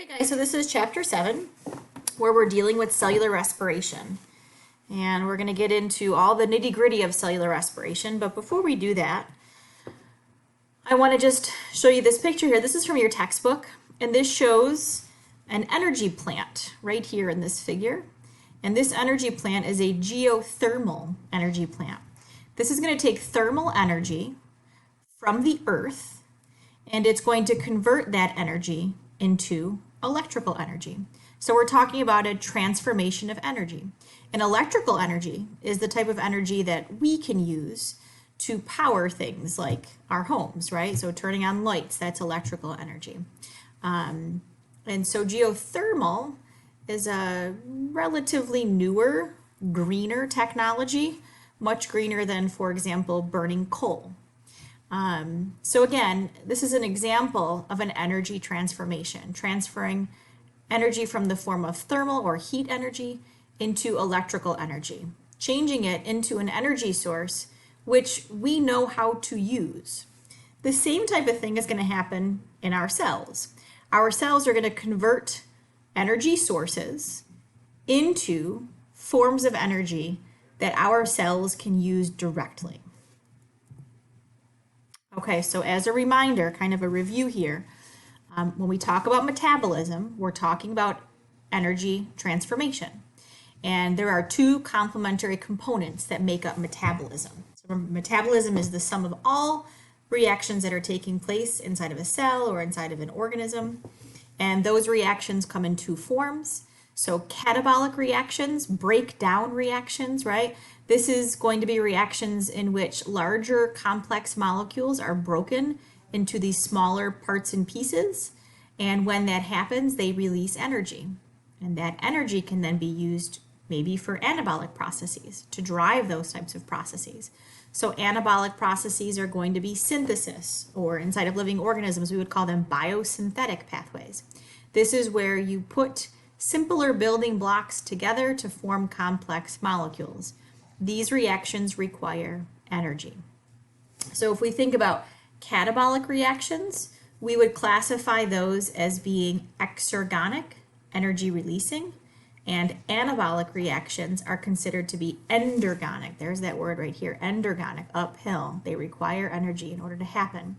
Okay guys, so this is chapter 7 where we're dealing with cellular respiration. And we're going to get into all the nitty-gritty of cellular respiration. But before we do that, I want to just show you this picture here. This is from your textbook. And this shows an energy plant right here in this figure. And this energy plant is a geothermal energy plant. This is going to take thermal energy from the earth, and it's going to convert that energy into electrical energy. So we're talking about a transformation of energy. And electrical energy is the type of energy that we can use to power things like our homes, right? So turning on lights, that's electrical energy. And so geothermal is a relatively newer, greener technology, much greener than, for example, burning coal. So again, this is an example of an energy transformation, transferring energy from the form of thermal or heat energy into electrical energy, changing it into an energy source which we know how to use. The same type of thing is going to happen in our cells. Our cells are going to convert energy sources into forms of energy that our cells can use directly. Okay, so as a reminder, kind of a review here, when we talk about metabolism, we're talking about energy transformation. And there are two complementary components that make up metabolism. So metabolism is the sum of all reactions that are taking place inside of a cell or inside of an organism. And those reactions come in two forms. So catabolic reactions, breakdown reactions, right? This is going to be reactions in which larger complex molecules are broken into these smaller parts and pieces. And when that happens, they release energy. And that energy can then be used maybe for anabolic processes to drive those types of processes. So anabolic processes are going to be synthesis, or inside of living organisms, we would call them biosynthetic pathways. This is where you put simpler building blocks together to form complex molecules. These reactions require energy. So if we think about catabolic reactions, we would classify those as being exergonic, energy releasing, and anabolic reactions are considered to be endergonic. There's that word right here, endergonic, uphill. They require energy in order to happen.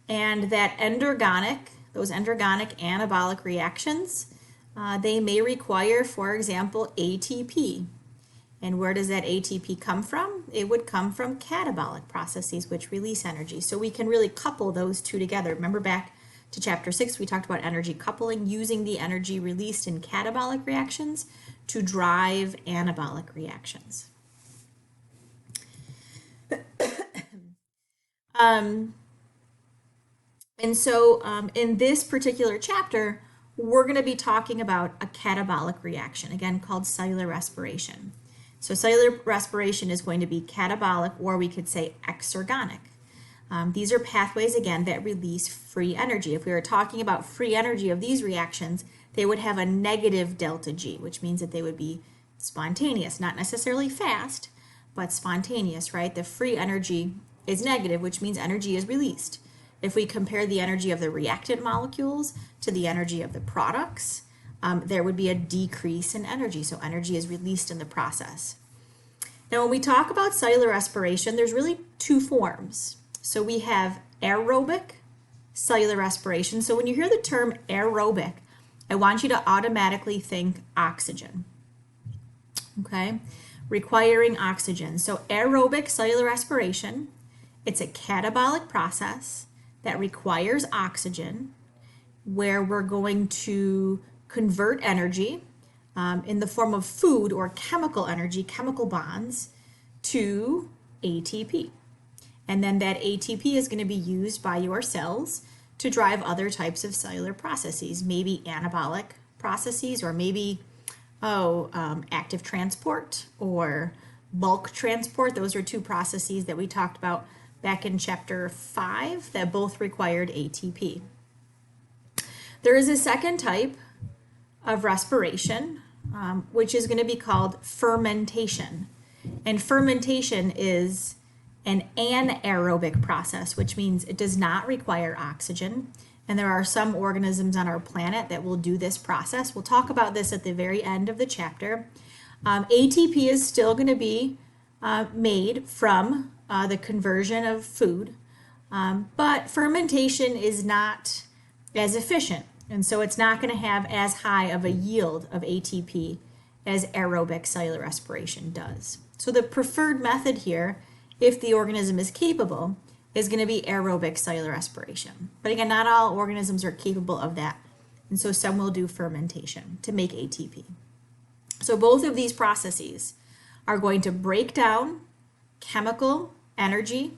And that those endergonic anabolic reactions, they may require, for example, ATP. And where does that ATP come from? It would come from catabolic processes which release energy. So we can really couple those two together. Remember back to chapter 6, we talked about energy coupling, using the energy released in catabolic reactions to drive anabolic reactions. In this particular chapter, we're going to be talking about a catabolic reaction, again called cellular respiration. So cellular respiration is going to be catabolic, or we could say exergonic. These are pathways, again, that release free energy. If we were talking about free energy of these reactions, they would have a negative delta G, which means that they would be spontaneous, not necessarily fast, but spontaneous, right? The free energy is negative, which means energy is released. If we compare the energy of the reactant molecules to the energy of the products, there would be a decrease in energy. So energy is released in the process. Now, when we talk about cellular respiration, there's really two forms. So we have aerobic cellular respiration. So when you hear the term aerobic, I want you to automatically think oxygen. Okay? Requiring oxygen. So aerobic cellular respiration, it's a catabolic process that requires oxygen, where we're going to convert energy in the form of food or chemical energy, chemical bonds, to ATP. And then that ATP is going to be used by your cells to drive other types of cellular processes, maybe anabolic processes, or maybe active transport or bulk transport. Those are two processes that we talked about back in chapter 5 that both required ATP. There is a second type of respiration, which is going to be called fermentation. And fermentation is an anaerobic process, which means it does not require oxygen. and there are some organisms on our planet that will do this process. We'll talk about this at the very end of the chapter. ATP is still going to be made from the conversion of food, but fermentation is not as efficient, and so it's not going to have as high of a yield of ATP as aerobic cellular respiration does. So the preferred method here, if the organism is capable, is going to be aerobic cellular respiration. But again, not all organisms are capable of that, and so some will do fermentation to make ATP. So both of these processes are going to break down chemical energy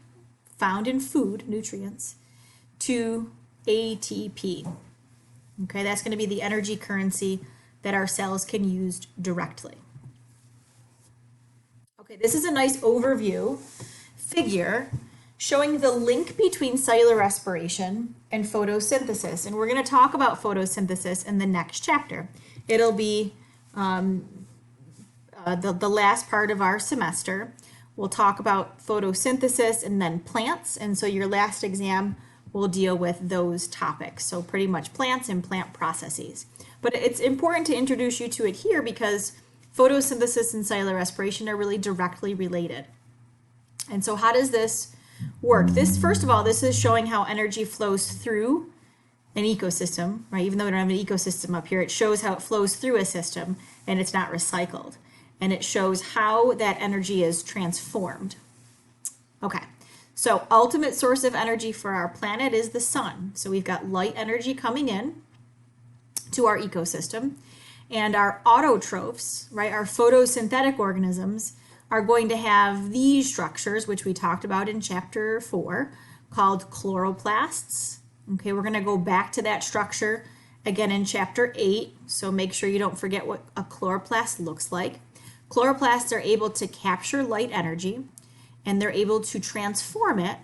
found in food, nutrients, to ATP. Okay, that's going to be the energy currency that our cells can use directly. Okay, this is a nice overview figure showing the link between cellular respiration and photosynthesis. And we're going to talk about photosynthesis in the next chapter. It'll be the last part of our semester. We'll talk about photosynthesis and then plants. And so your last exam will deal with those topics. So pretty much plants and plant processes. But it's important to introduce you to it here because photosynthesis and cellular respiration are really directly related. And so how does this work? This, first of all, this is showing how energy flows through an ecosystem, right? Even though we don't have an ecosystem up here, it shows how it flows through a system and it's not recycled. And it shows how that energy is transformed. Okay, so ultimate source of energy for our planet is the sun. So we've got light energy coming in to our ecosystem, and our autotrophs, right, our photosynthetic organisms, are going to have these structures, which we talked about in chapter 4, called chloroplasts. Okay, we're going to go back to that structure again in chapter 8, so make sure you don't forget what a chloroplast looks like. Chloroplasts are able to capture light energy, and they're able to transform it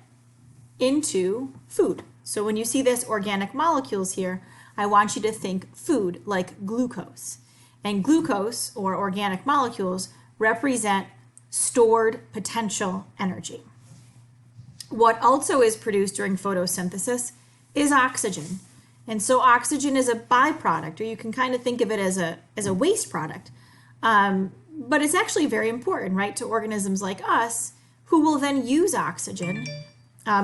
into food. So when you see this organic molecules here, I want you to think food like glucose. And glucose, or organic molecules, represent stored potential energy. What also is produced during photosynthesis is oxygen. And so oxygen is a byproduct, or you can kind of think of it as a waste product. But it's actually very important, right, to organisms like us who will then use oxygen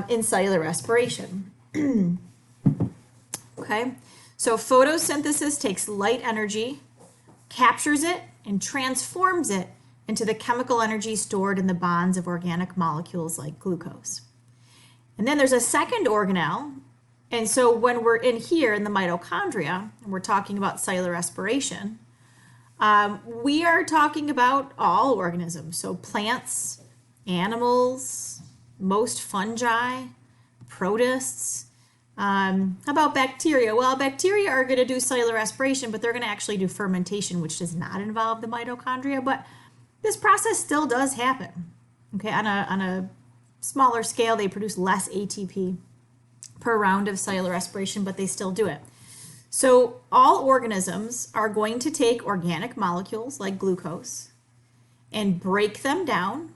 in cellular respiration. Okay, so photosynthesis takes light energy, captures it, and transforms it into the chemical energy stored in the bonds of organic molecules like glucose. And then there's a second organelle. And so when we're in here in the mitochondria, and we're talking about cellular respiration, we are talking about all organisms. So plants, animals, most fungi, protists. How about bacteria? Well, bacteria are going to do cellular respiration, but they're going to actually do fermentation, which does not involve the mitochondria. But this process still does happen. Okay, on a smaller scale, they produce less ATP per round of cellular respiration, but they still do it. So all organisms are going to take organic molecules like glucose and break them down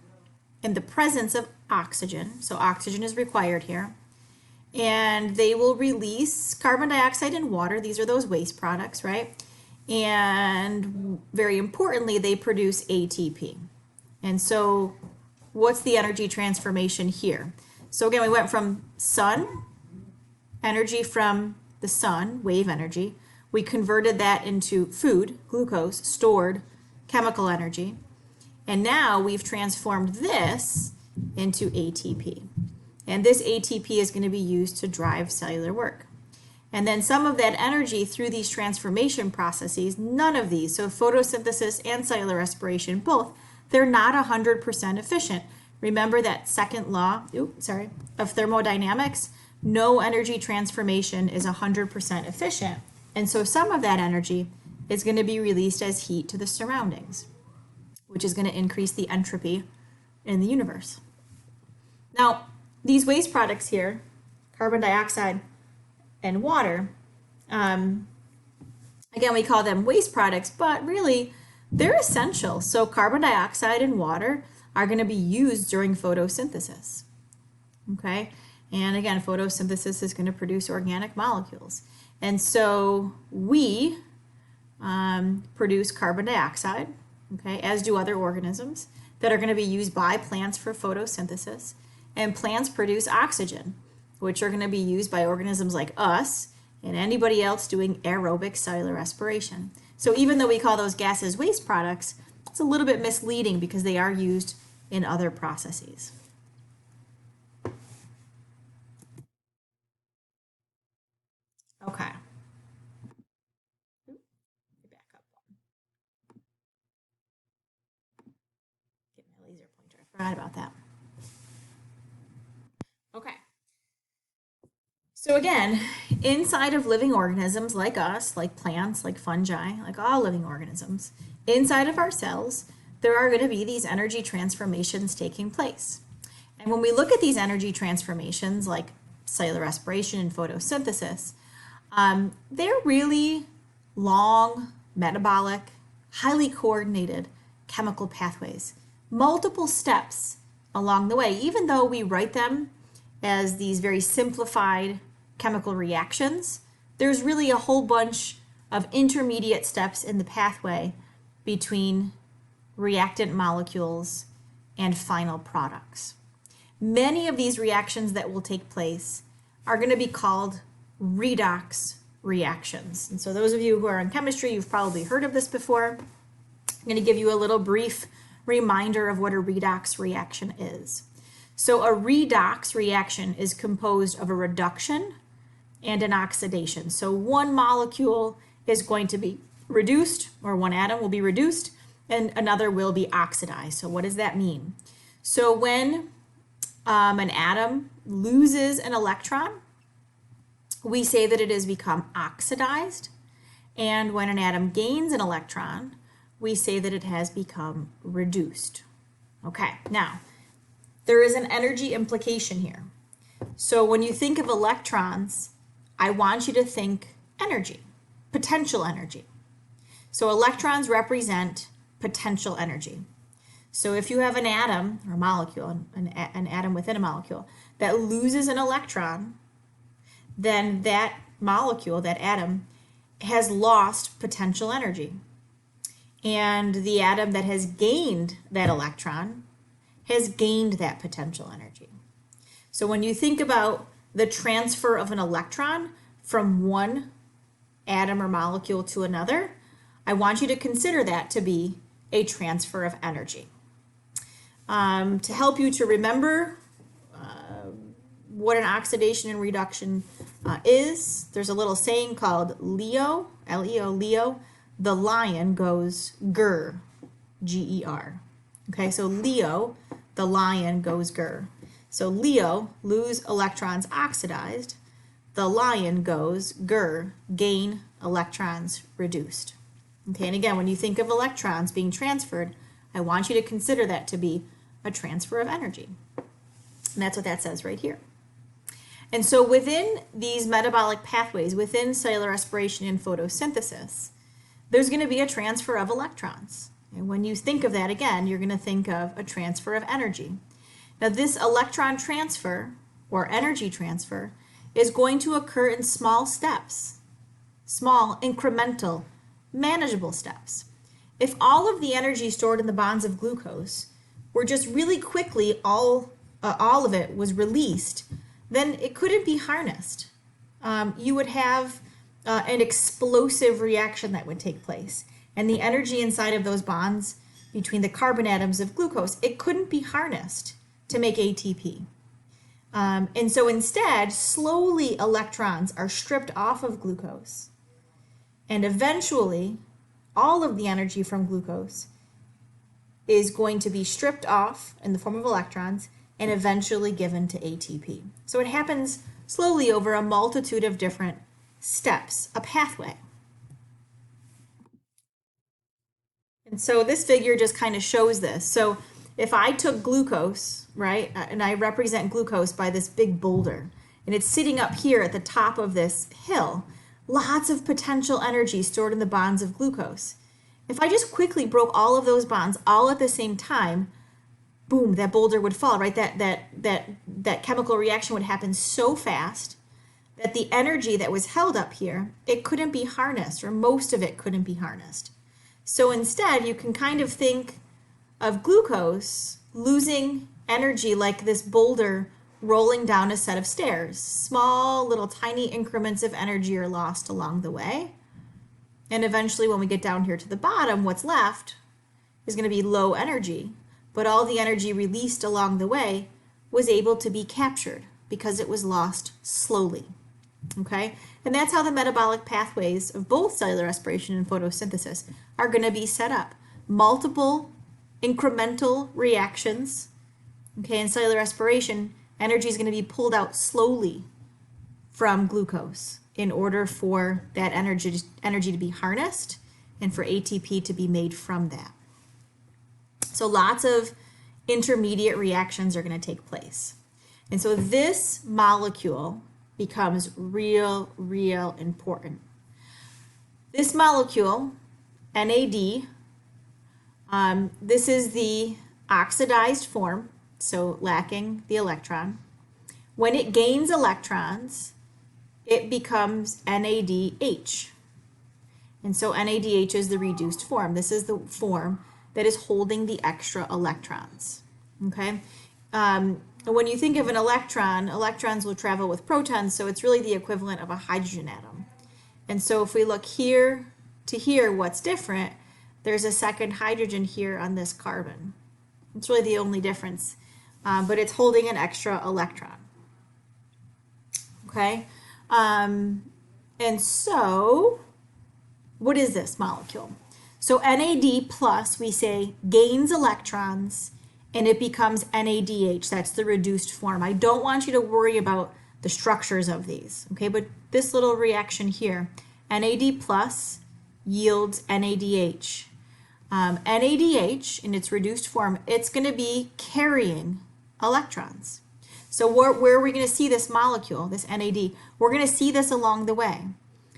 in the presence of oxygen. So oxygen is required here. And they will release carbon dioxide and water. These are those waste products, right? And very importantly, they produce ATP. And so what's the energy transformation here? So again, we went from sun, energy from the sun, wave energy. We converted that into food, glucose, stored chemical energy. And now we've transformed this into ATP. And this ATP is going to be used to drive cellular work. And then some of that energy through these transformation processes, none of these, so photosynthesis and cellular respiration, both, they're not 100% efficient. Remember that second law, of thermodynamics? No energy transformation is 100% efficient. And so some of that energy is going to be released as heat to the surroundings, which is going to increase the entropy in the universe. Now, these waste products here, carbon dioxide and water, again, we call them waste products, but really they're essential. So carbon dioxide and water are going to be used during photosynthesis. Okay, And again, photosynthesis is going to produce organic molecules. And so we produce carbon dioxide, okay, as do other organisms that are going to be used by plants for photosynthesis. And plants produce oxygen, which are going to be used by organisms like us and anybody else doing aerobic cellular respiration. So even though we call those gases waste products, it's a little bit misleading because they are used in other processes. Okay. Back up one. Get my laser pointer. I forgot about that. Okay. So again, inside of living organisms like us, like plants, like fungi, like all living organisms, inside of our cells, there are going to be these energy transformations taking place. And when we look at these energy transformations, like cellular respiration and photosynthesis, they're really long, metabolic, highly coordinated chemical pathways, multiple steps along the way, even though we write them as these very simplified chemical reactions, there's really a whole bunch of intermediate steps in the pathway between reactant molecules and final products. Many of these reactions that will take place are going to be called redox reactions. And so those of you who are in chemistry, you've probably heard of this before. I'm going to give you a little brief reminder of what a redox reaction is. So a redox reaction is composed of a reduction and an oxidation. So one molecule is going to be reduced, or one atom will be reduced, and another will be oxidized. So what does that mean? So when an atom loses an electron, we say that it has become oxidized. And when an atom gains an electron, we say that it has become reduced. Okay, now, there is an energy implication here. So when you think of electrons, I want you to think energy, potential energy. So electrons represent potential energy. So if you have an atom or molecule, an atom within a molecule that loses an electron, then that molecule, that atom, has lost potential energy. And the atom that has gained that electron has gained that potential energy. So when you think about the transfer of an electron from one atom or molecule to another, I want you to consider that to be a transfer of energy. To help you to remember what an oxidation and reduction is, there's a little saying called Leo, L-E-O, Leo, the lion goes grr, G-E-R. Okay, so Leo, the lion goes grr. So Leo, lose electrons oxidized. The lion goes grr, gain electrons reduced. Okay, and again, when you think of electrons being transferred, I want you to consider that to be a transfer of energy. And that's what that says right here. And so within these metabolic pathways, within cellular respiration and photosynthesis, there's going to be a transfer of electrons. And when you think of that again, you're going to think of a transfer of energy. Now this electron transfer, or energy transfer, is going to occur in small steps, small, incremental, manageable steps. If all of the energy stored in the bonds of glucose were just really quickly, all of it was released, then it couldn't be harnessed. You would have an explosive reaction that would take place. And the energy inside of those bonds between the carbon atoms of glucose, it couldn't be harnessed to make ATP. And so instead, slowly electrons are stripped off of glucose. And eventually, all of the energy from glucose is going to be stripped off in the form of electrons and eventually given to ATP. So it happens slowly over a multitude of different steps, a pathway. And so this figure just kind of shows this. So if I took glucose, right, and I represent glucose by this big boulder, and it's sitting up here at the top of this hill, lots of potential energy stored in the bonds of glucose. If I just quickly broke all of those bonds all at the same time, boom, that boulder would fall, right? That chemical reaction would happen so fast that the energy that was held up here, it couldn't be harnessed, or most of it couldn't be harnessed. So instead, you can kind of think of glucose losing energy like this boulder rolling down a set of stairs. Small, little, tiny increments of energy are lost along the way. And eventually, when we get down here to the bottom, what's left is going to be low energy, but all the energy released along the way was able to be captured because it was lost slowly. Okay? And that's how the metabolic pathways of both cellular respiration and photosynthesis are going to be set up. Multiple incremental reactions. Okay, in cellular respiration, energy is going to be pulled out slowly from glucose in order for that energy to be harnessed and for ATP to be made from that. So lots of intermediate reactions are going to take place. And so this molecule becomes real important. This molecule, NAD, this is the oxidized form, so lacking the electron. When it gains electrons, it becomes NADH. And so NADH is the reduced form. This is the form that is holding the extra electrons. Okay? When you think of an electron, electrons will travel with protons, so it's really the equivalent of a hydrogen atom. And so if we look here to here, what's different, there's a second hydrogen here on this carbon. It's really the only difference, but it's holding an extra electron. Okay? And so, what is this molecule? So NAD plus, we say, gains electrons, and it becomes NADH. That's the reduced form. I don't want you to worry about the structures of these, okay? But this little reaction here, NAD plus yields NADH. NADH, in its reduced form, it's going to be carrying electrons. So where are we going to see this molecule, this NAD? We're going to see this along the way.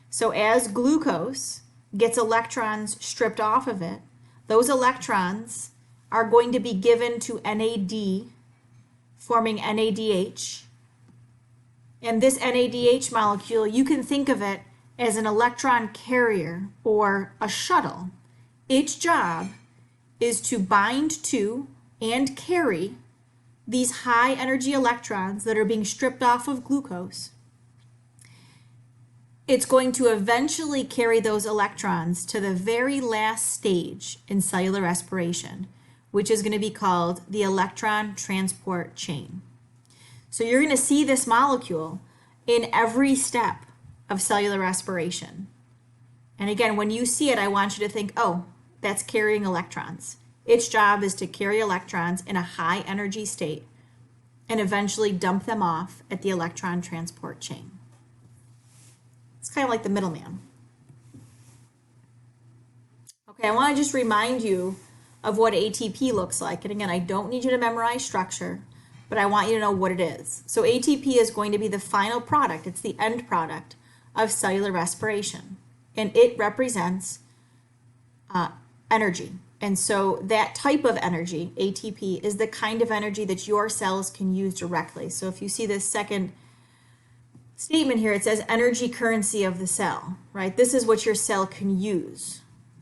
So as glucose gets electrons stripped off of it, those electrons are going to be given to NAD, forming NADH. And this NADH molecule, you can think of it as an electron carrier or a shuttle. Its job is to bind to and carry these high energy electrons that are being stripped off of glucose. It's going to eventually carry those electrons to the very last stage in cellular respiration, which is going to be called the electron transport chain. So you're going to see this molecule in every step of cellular respiration. And again, when you see it, I want you to think, oh, that's carrying electrons. Its job is to carry electrons in a high energy state and eventually dump them off at the electron transport chain. It's kind of like the middleman. Okay, I want to just remind you of what ATP looks like. And again, I don't need you to memorize structure, but I want you to know what it is. So ATP is going to be the final product. It's the end product of cellular respiration. And it represents energy. And so that type of energy, ATP, is the kind of energy that your cells can use directly. So if you see this second statement here, it says energy currency of the cell, right? This is what your cell can use,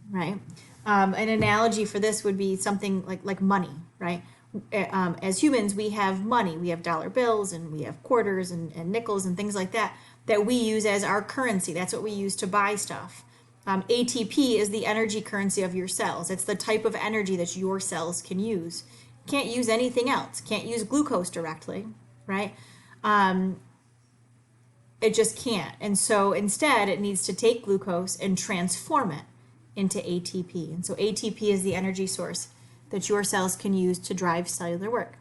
right? An analogy for this would be something like money, right? As humans, we have money. We have dollar bills and we have quarters and nickels and things like that we use as our currency. That's what we use to buy stuff. ATP is the energy currency of your cells. It's the type of energy that your cells can use. Can't use anything else. Can't use glucose directly, right? It just can't. And so instead, it needs to take glucose and transform it into ATP. And so ATP is the energy source that your cells can use to drive cellular work.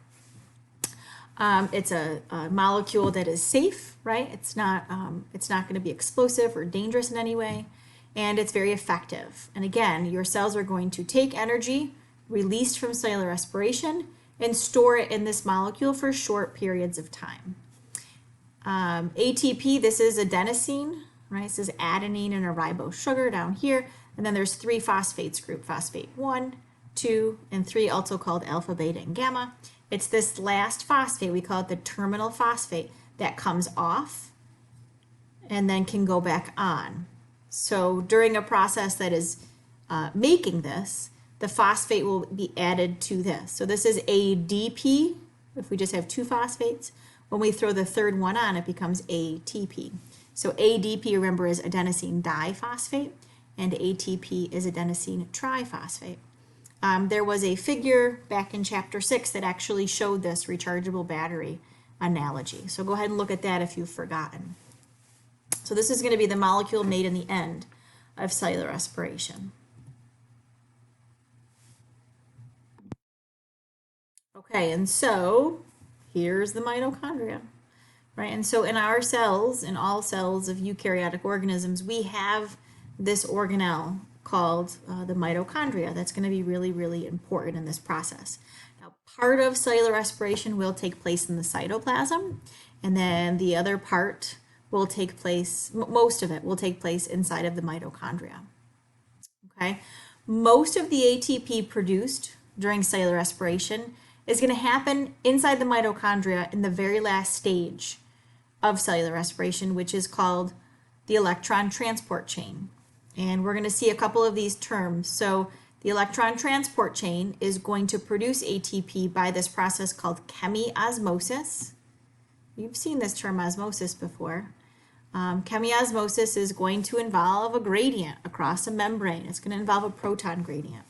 It's a molecule that is safe, right? It's not going to be explosive or dangerous in any way, and it's very effective. And again, your cells are going to take energy released from cellular respiration and store it in this molecule for short periods of time. ATP, this is adenosine, right? This is adenine and a ribose sugar down here. And then there's 3 phosphates group, phosphate 1, 2, and 3, also called alpha, beta, and gamma. It's this last phosphate, we call it the terminal phosphate, that comes off and then can go back on. So during a process that is making this, the phosphate will be added to this. So this is ADP, if we just have 2 phosphates. When we throw the third one on, it becomes ATP. So ADP, remember, is adenosine diphosphate, and ATP is adenosine triphosphate. There was a figure back in chapter 6 that actually showed this rechargeable battery analogy. So go ahead and look at that if you've forgotten. So this is going to be the molecule made in the end of cellular respiration. Okay, and so here's the mitochondria, right? And so in our cells, in all cells of eukaryotic organisms, we have this organelle called the mitochondria. That's going to be really, really important in this process. Now, part of cellular respiration will take place in the cytoplasm, and then the other part will take place, most of it will take place inside of the mitochondria. Okay, most of the ATP produced during cellular respiration is going to happen inside the mitochondria in the very last stage of cellular respiration, which is called the electron transport chain. And we're going to see a couple of these terms. So the electron transport chain is going to produce ATP by this process called chemiosmosis. You've seen this term osmosis before. Chemiosmosis is going to involve a gradient across a membrane. It's going to involve a proton gradient.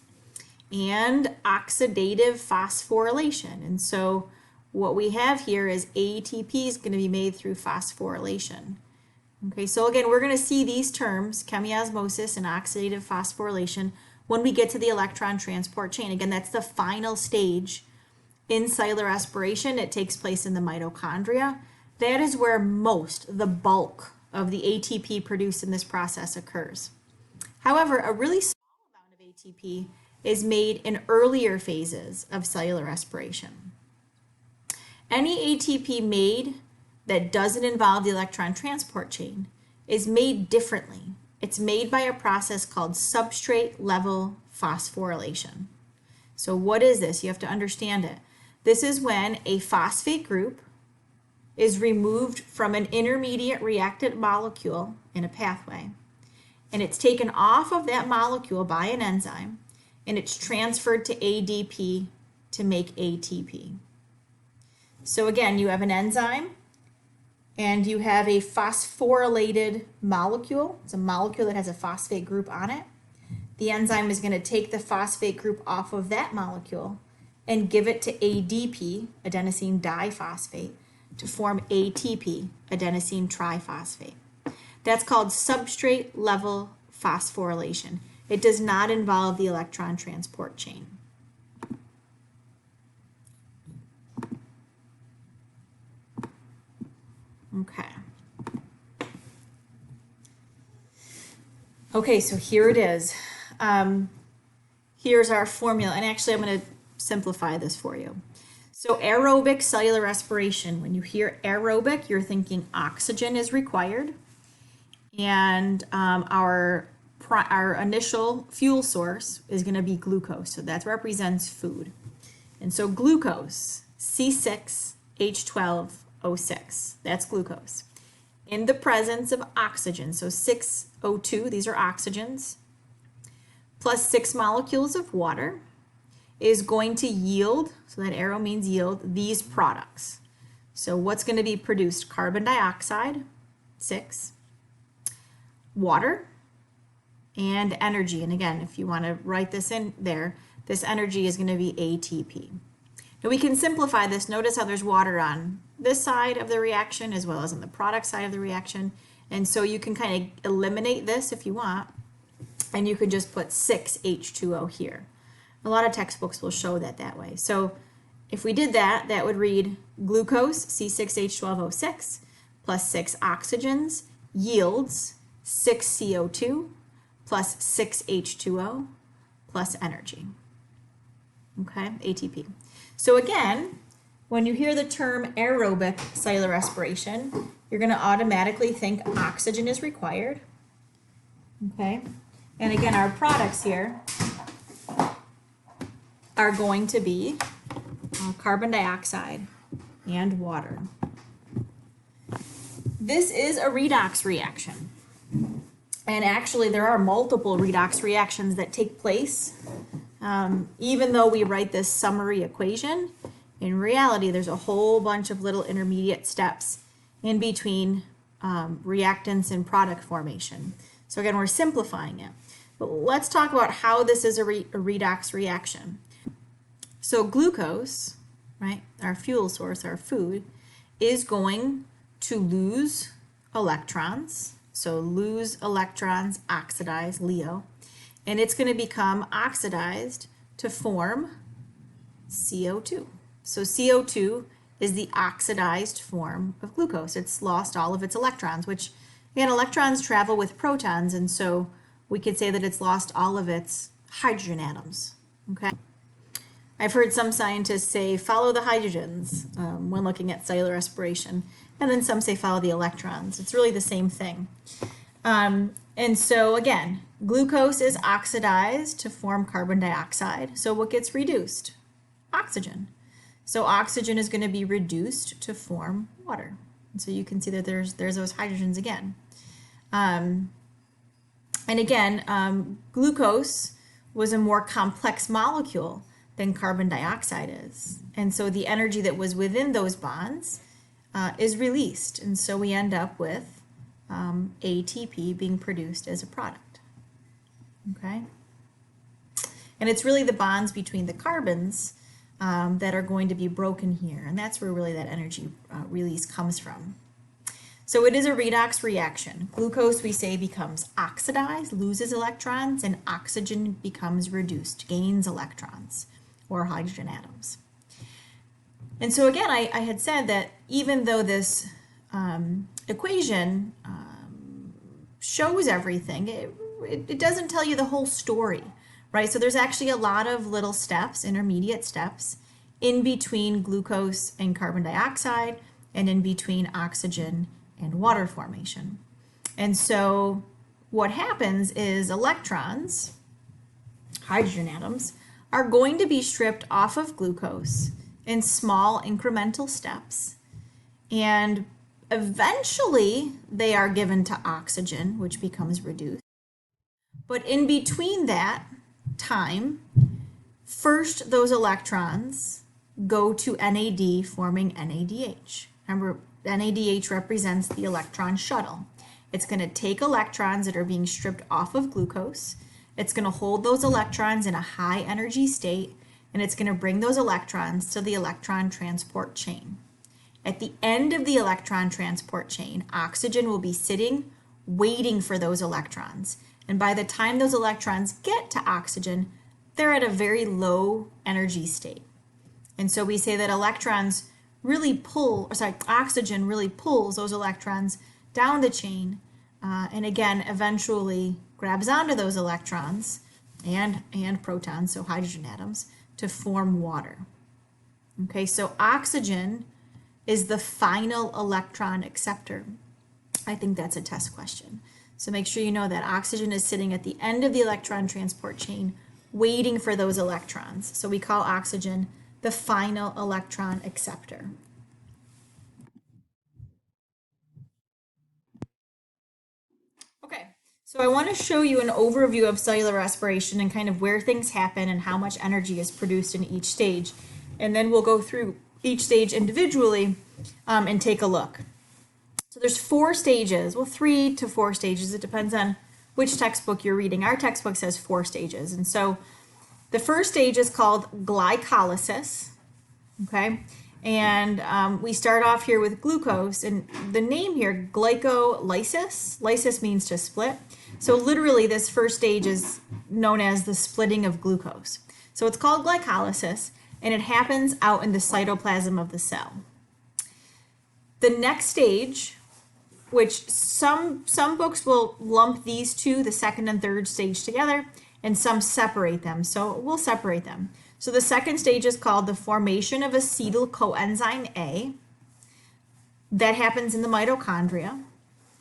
And oxidative phosphorylation. And so what we have here is ATP is going to be made through phosphorylation. Okay, so again, we're going to see these terms, chemiosmosis and oxidative phosphorylation, when we get to the electron transport chain. Again, that's the final stage in cellular respiration. It takes place in the mitochondria. That is where the bulk of the ATP produced in this process occurs. However, a really small amount of ATP is made in earlier phases of cellular respiration. Any ATP made that doesn't involve the electron transport chain is made differently. It's made by a process called substrate level phosphorylation. So what is this? You have to understand it. This is when a phosphate group is removed from an intermediate reactant molecule in a pathway, and it's taken off of that molecule by an enzyme, and it's transferred to ADP to make ATP. So again, you have an enzyme and you have a phosphorylated molecule. It's a molecule that has a phosphate group on it. The enzyme is going to take the phosphate group off of that molecule and give it to ADP, adenosine diphosphate, to form ATP, adenosine triphosphate. That's called substrate level phosphorylation. It does not involve the electron transport chain. Okay. Okay, so here it is. Here's our formula, and actually I'm going to simplify this for you. So aerobic cellular respiration, when you hear aerobic, you're thinking oxygen is required, and our initial fuel source is going to be glucose, so that represents food. And so glucose, C6H12O6, that's glucose. In the presence of oxygen, so 6O2, these are oxygens, plus 6 molecules of water, is going to yield, so that arrow means yield, these products. So what's going to be produced? Carbon dioxide, 6, water, and energy. And again, if you want to write this in there, this energy is going to be ATP. Now we can simplify this. Notice how there's water on this side of the reaction as well as on the product side of the reaction. And so you can kind of eliminate this if you want, and you could just put 6H2O here. A lot of textbooks will show that way. So if we did that, that would read glucose, C6H12O6, plus 6 oxygens yields 6 CO2 plus 6 H2O plus energy. Okay, ATP. So again, when you hear the term aerobic cellular respiration, you're going to automatically think oxygen is required. Okay, and again, our products here are going to be carbon dioxide and water. This is a redox reaction. And actually, there are multiple redox reactions that take place. Even though we write this summary equation, in reality, there's a whole bunch of little intermediate steps in between reactants and product formation. So again, we're simplifying it. But let's talk about how this is a redox reaction. So glucose, right, our fuel source, our food, is going to lose electrons. So lose electrons, oxidize, LEO. And it's going to become oxidized to form CO2. So CO2 is the oxidized form of glucose. It's lost all of its electrons, which, again, electrons travel with protons, and so we could say that it's lost all of its hydrogen atoms, okay? I've heard some scientists say follow the hydrogens when looking at cellular respiration, and then some say follow the electrons. It's really the same thing. And so again, glucose is oxidized to form carbon dioxide. So what gets reduced? Oxygen. So oxygen is going to be reduced to form water. And so you can see that there's those hydrogens again. And again, glucose was a more complex molecule than carbon dioxide is. And so the energy that was within those bonds is released. And so we end up with ATP being produced as a product. Okay? And it's really the bonds between the carbons that are going to be broken here. And that's where really that energy release comes from. So it is a redox reaction. Glucose, we say, becomes oxidized, loses electrons, and oxygen becomes reduced, gains electrons or hydrogen atoms. And so again, I had said that even though this equation shows everything, it doesn't tell you the whole story, right? So there's actually a lot of little steps, intermediate steps, in between glucose and carbon dioxide and in between oxygen and water formation. And so what happens is electrons, hydrogen atoms, are going to be stripped off of glucose in small incremental steps, and eventually they are given to oxygen, which becomes reduced. But in between that time, first those electrons go to NAD, forming NADH. Remember, NADH represents the electron shuttle. It's going to take electrons that are being stripped off of glucose. It's going to hold those electrons in a high energy state, and it's going to bring those electrons to the electron transport chain. At the end of the electron transport chain, oxygen will be sitting, waiting for those electrons. And by the time those electrons get to oxygen, they're at a very low energy state. And so we say that oxygen really pulls those electrons down the chain, and again, eventually grabs onto those electrons and protons, so hydrogen atoms, to form water. Okay, so oxygen is the final electron acceptor. I think that's a test question. So make sure you know that oxygen is sitting at the end of the electron transport chain, waiting for those electrons. So we call oxygen the final electron acceptor. Okay, so I want to show you an overview of cellular respiration and kind of where things happen and how much energy is produced in each stage. And then we'll go through each stage individually and take a look. So there's 4 stages, well, 3 to 4 stages. It depends on which textbook you're reading. Our textbook says 4 stages. And so the first stage is called glycolysis, okay? And we start off here with glucose, and the name here, glycolysis, lysis means to split. So literally this first stage is known as the splitting of glucose. So it's called glycolysis, and it happens out in the cytoplasm of the cell. The next stage, which some books will lump these two, the second and third stage, together, and some separate them. So we'll separate them. So the second stage is called the formation of acetyl coenzyme A. That happens in the mitochondria.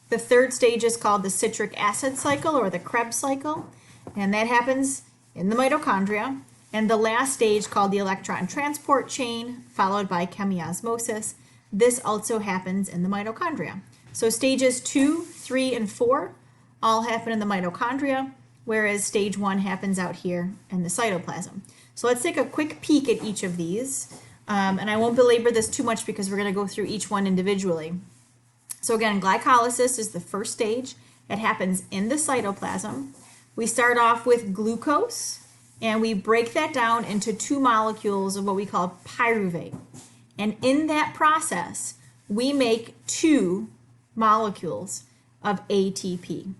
The third stage is called the citric acid cycle or the Krebs cycle, and that happens in the mitochondria. And the last stage, called the electron transport chain, followed by chemiosmosis. This also happens in the mitochondria. So stages 2, 3, and 4 all happen in the mitochondria, whereas stage 1 happens out here in the cytoplasm. So let's take a quick peek at each of these. And I won't belabor this too much because we're going to go through each one individually. So again, glycolysis is the first stage. It happens in the cytoplasm. We start off with glucose, and we break that down into 2 molecules of what we call pyruvate. And in that process, we make 2 molecules of ATP.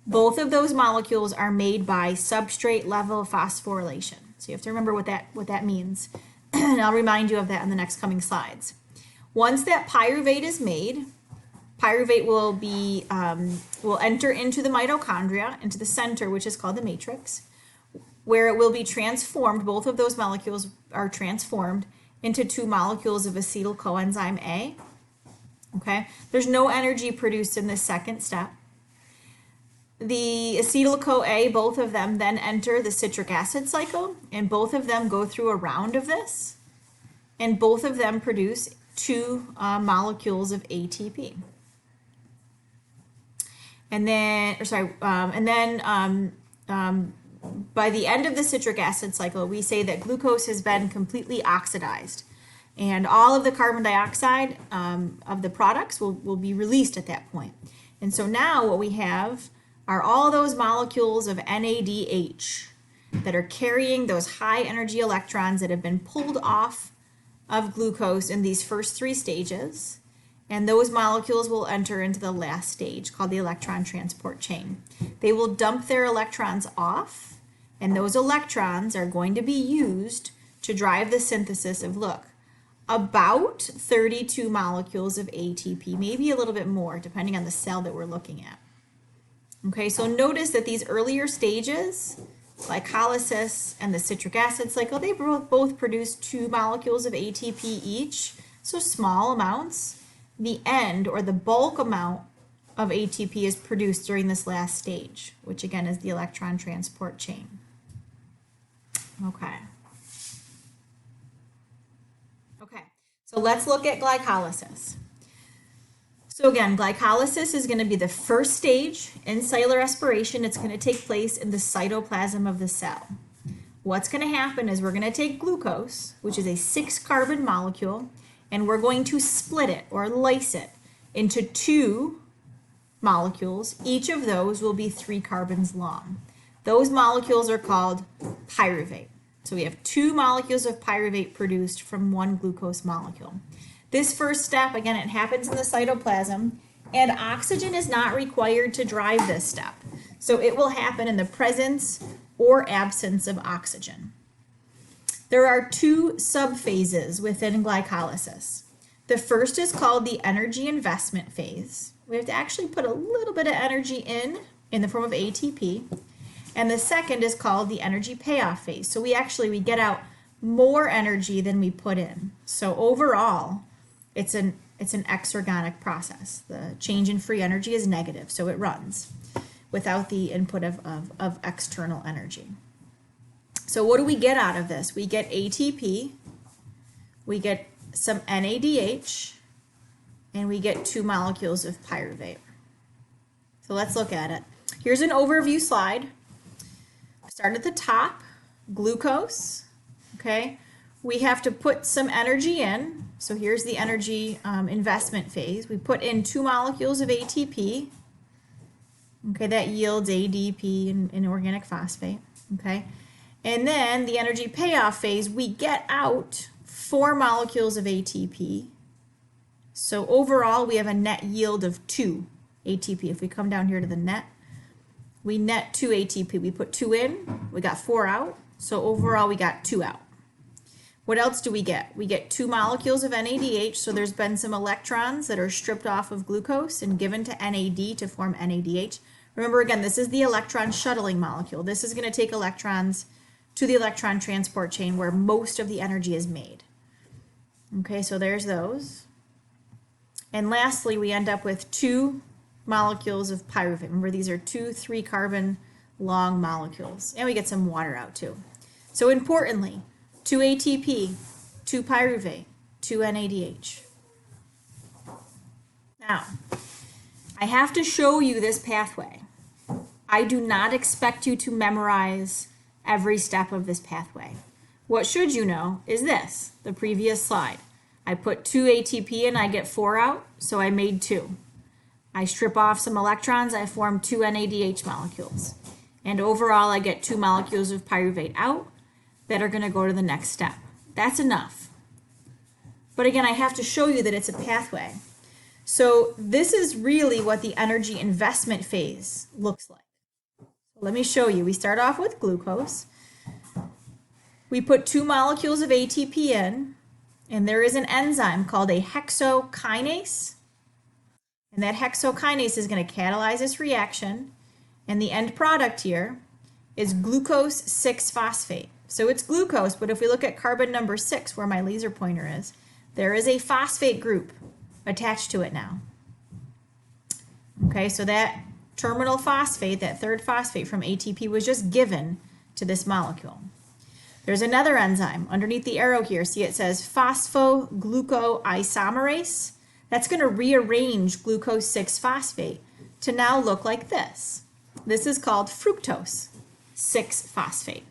Both of those molecules are made by substrate level phosphorylation. So you have to remember what that means. And I'll remind you of that in the next coming slides. Once that pyruvate is made, pyruvate will enter into the mitochondria, into the center, which is called the matrix, where it will be transformed. Both of those molecules are transformed into 2 molecules of acetyl coenzyme A. Okay, there's no energy produced in this second step. The acetyl-CoA, both of them then enter the citric acid cycle, and both of them go through a round of this, and both of them produce 2 molecules of ATP. And then, by the end of the citric acid cycle, we say that glucose has been completely oxidized, and all of the carbon dioxide of the products will be released at that point. And so now what we have are all those molecules of NADH that are carrying those high energy electrons that have been pulled off of glucose in these first 3 stages. And those molecules will enter into the last stage, called the electron transport chain. They will dump their electrons off, and those electrons are going to be used to drive the synthesis of, look, about 32 molecules of ATP, maybe a little bit more, depending on the cell that we're looking at. Okay, so notice that these earlier stages, glycolysis and the citric acid cycle, they both produce 2 molecules of ATP each, so small amounts. The end, or the bulk amount of ATP, is produced during this last stage, which again is the electron transport chain. Okay. Okay, so let's look at glycolysis. So again, glycolysis is going to be the first stage in cellular respiration. It's going to take place in the cytoplasm of the cell. What's going to happen is we're going to take glucose, which is a 6-carbon molecule, and we're going to split it or lyse it into 2 molecules. Each of those will be 3 carbons long. Those molecules are called pyruvate. So we have 2 molecules of pyruvate produced from 1 glucose molecule. This first step, again, it happens in the cytoplasm, and oxygen is not required to drive this step. So it will happen in the presence or absence of oxygen. There are 2 subphases within glycolysis. The first is called the energy investment phase. We have to actually put a little bit of energy in the form of ATP. And the second is called the energy payoff phase. So we get out more energy than we put in. So overall, it's an exergonic process. The change in free energy is negative, so it runs without the input of external energy. So what do we get out of this? We get ATP, we get some NADH, and we get 2 molecules of pyruvate. So let's look at it. Here's an overview slide. Start at the top, glucose, okay? We have to put some energy in. So here's the energy investment phase. We put in 2 molecules of ATP. Okay, that yields ADP and organic phosphate. Okay, and then the energy payoff phase, we get out 4 molecules of ATP. So overall, we have a net yield of 2 ATP. If we come down here to the net, we net 2 ATP. We put 2 in, we got 4 out. So overall, we got 2 out. What else do we get? We get 2 molecules of NADH, so there's been some electrons that are stripped off of glucose and given to NAD to form NADH. Remember again, this is the electron shuttling molecule. This is going to take electrons to the electron transport chain where most of the energy is made. Okay, so there's those. And lastly, we end up with 2 molecules of pyruvate. Remember, these are 2 3-carbon long molecules. And we get some water out too. So importantly, 2 ATP, 2 pyruvate, 2 NADH. Now, I have to show you this pathway. I do not expect you to memorize every step of this pathway. What should you know is this, the previous slide. I put 2 ATP in, I get 4 out, so I made 2. I strip off some electrons, I form 2 NADH molecules. And overall, I get 2 molecules of pyruvate out that are going to go to the next step. That's enough. But again, I have to show you that it's a pathway. So this is really what the energy investment phase looks like. Let me show you. We start off with glucose. We put 2 molecules of ATP in, and there is an enzyme called a hexokinase. And that hexokinase is going to catalyze this reaction, and the end product here is glucose 6-phosphate. So it's glucose, but if we look at carbon number 6, where my laser pointer is, there is a phosphate group attached to it now. Okay, so that terminal phosphate, that third phosphate from ATP, was just given to this molecule. There's another enzyme underneath the arrow here. See, it says phosphoglucoisomerase. That's going to rearrange glucose 6-phosphate to now look like this. This is called fructose 6-phosphate.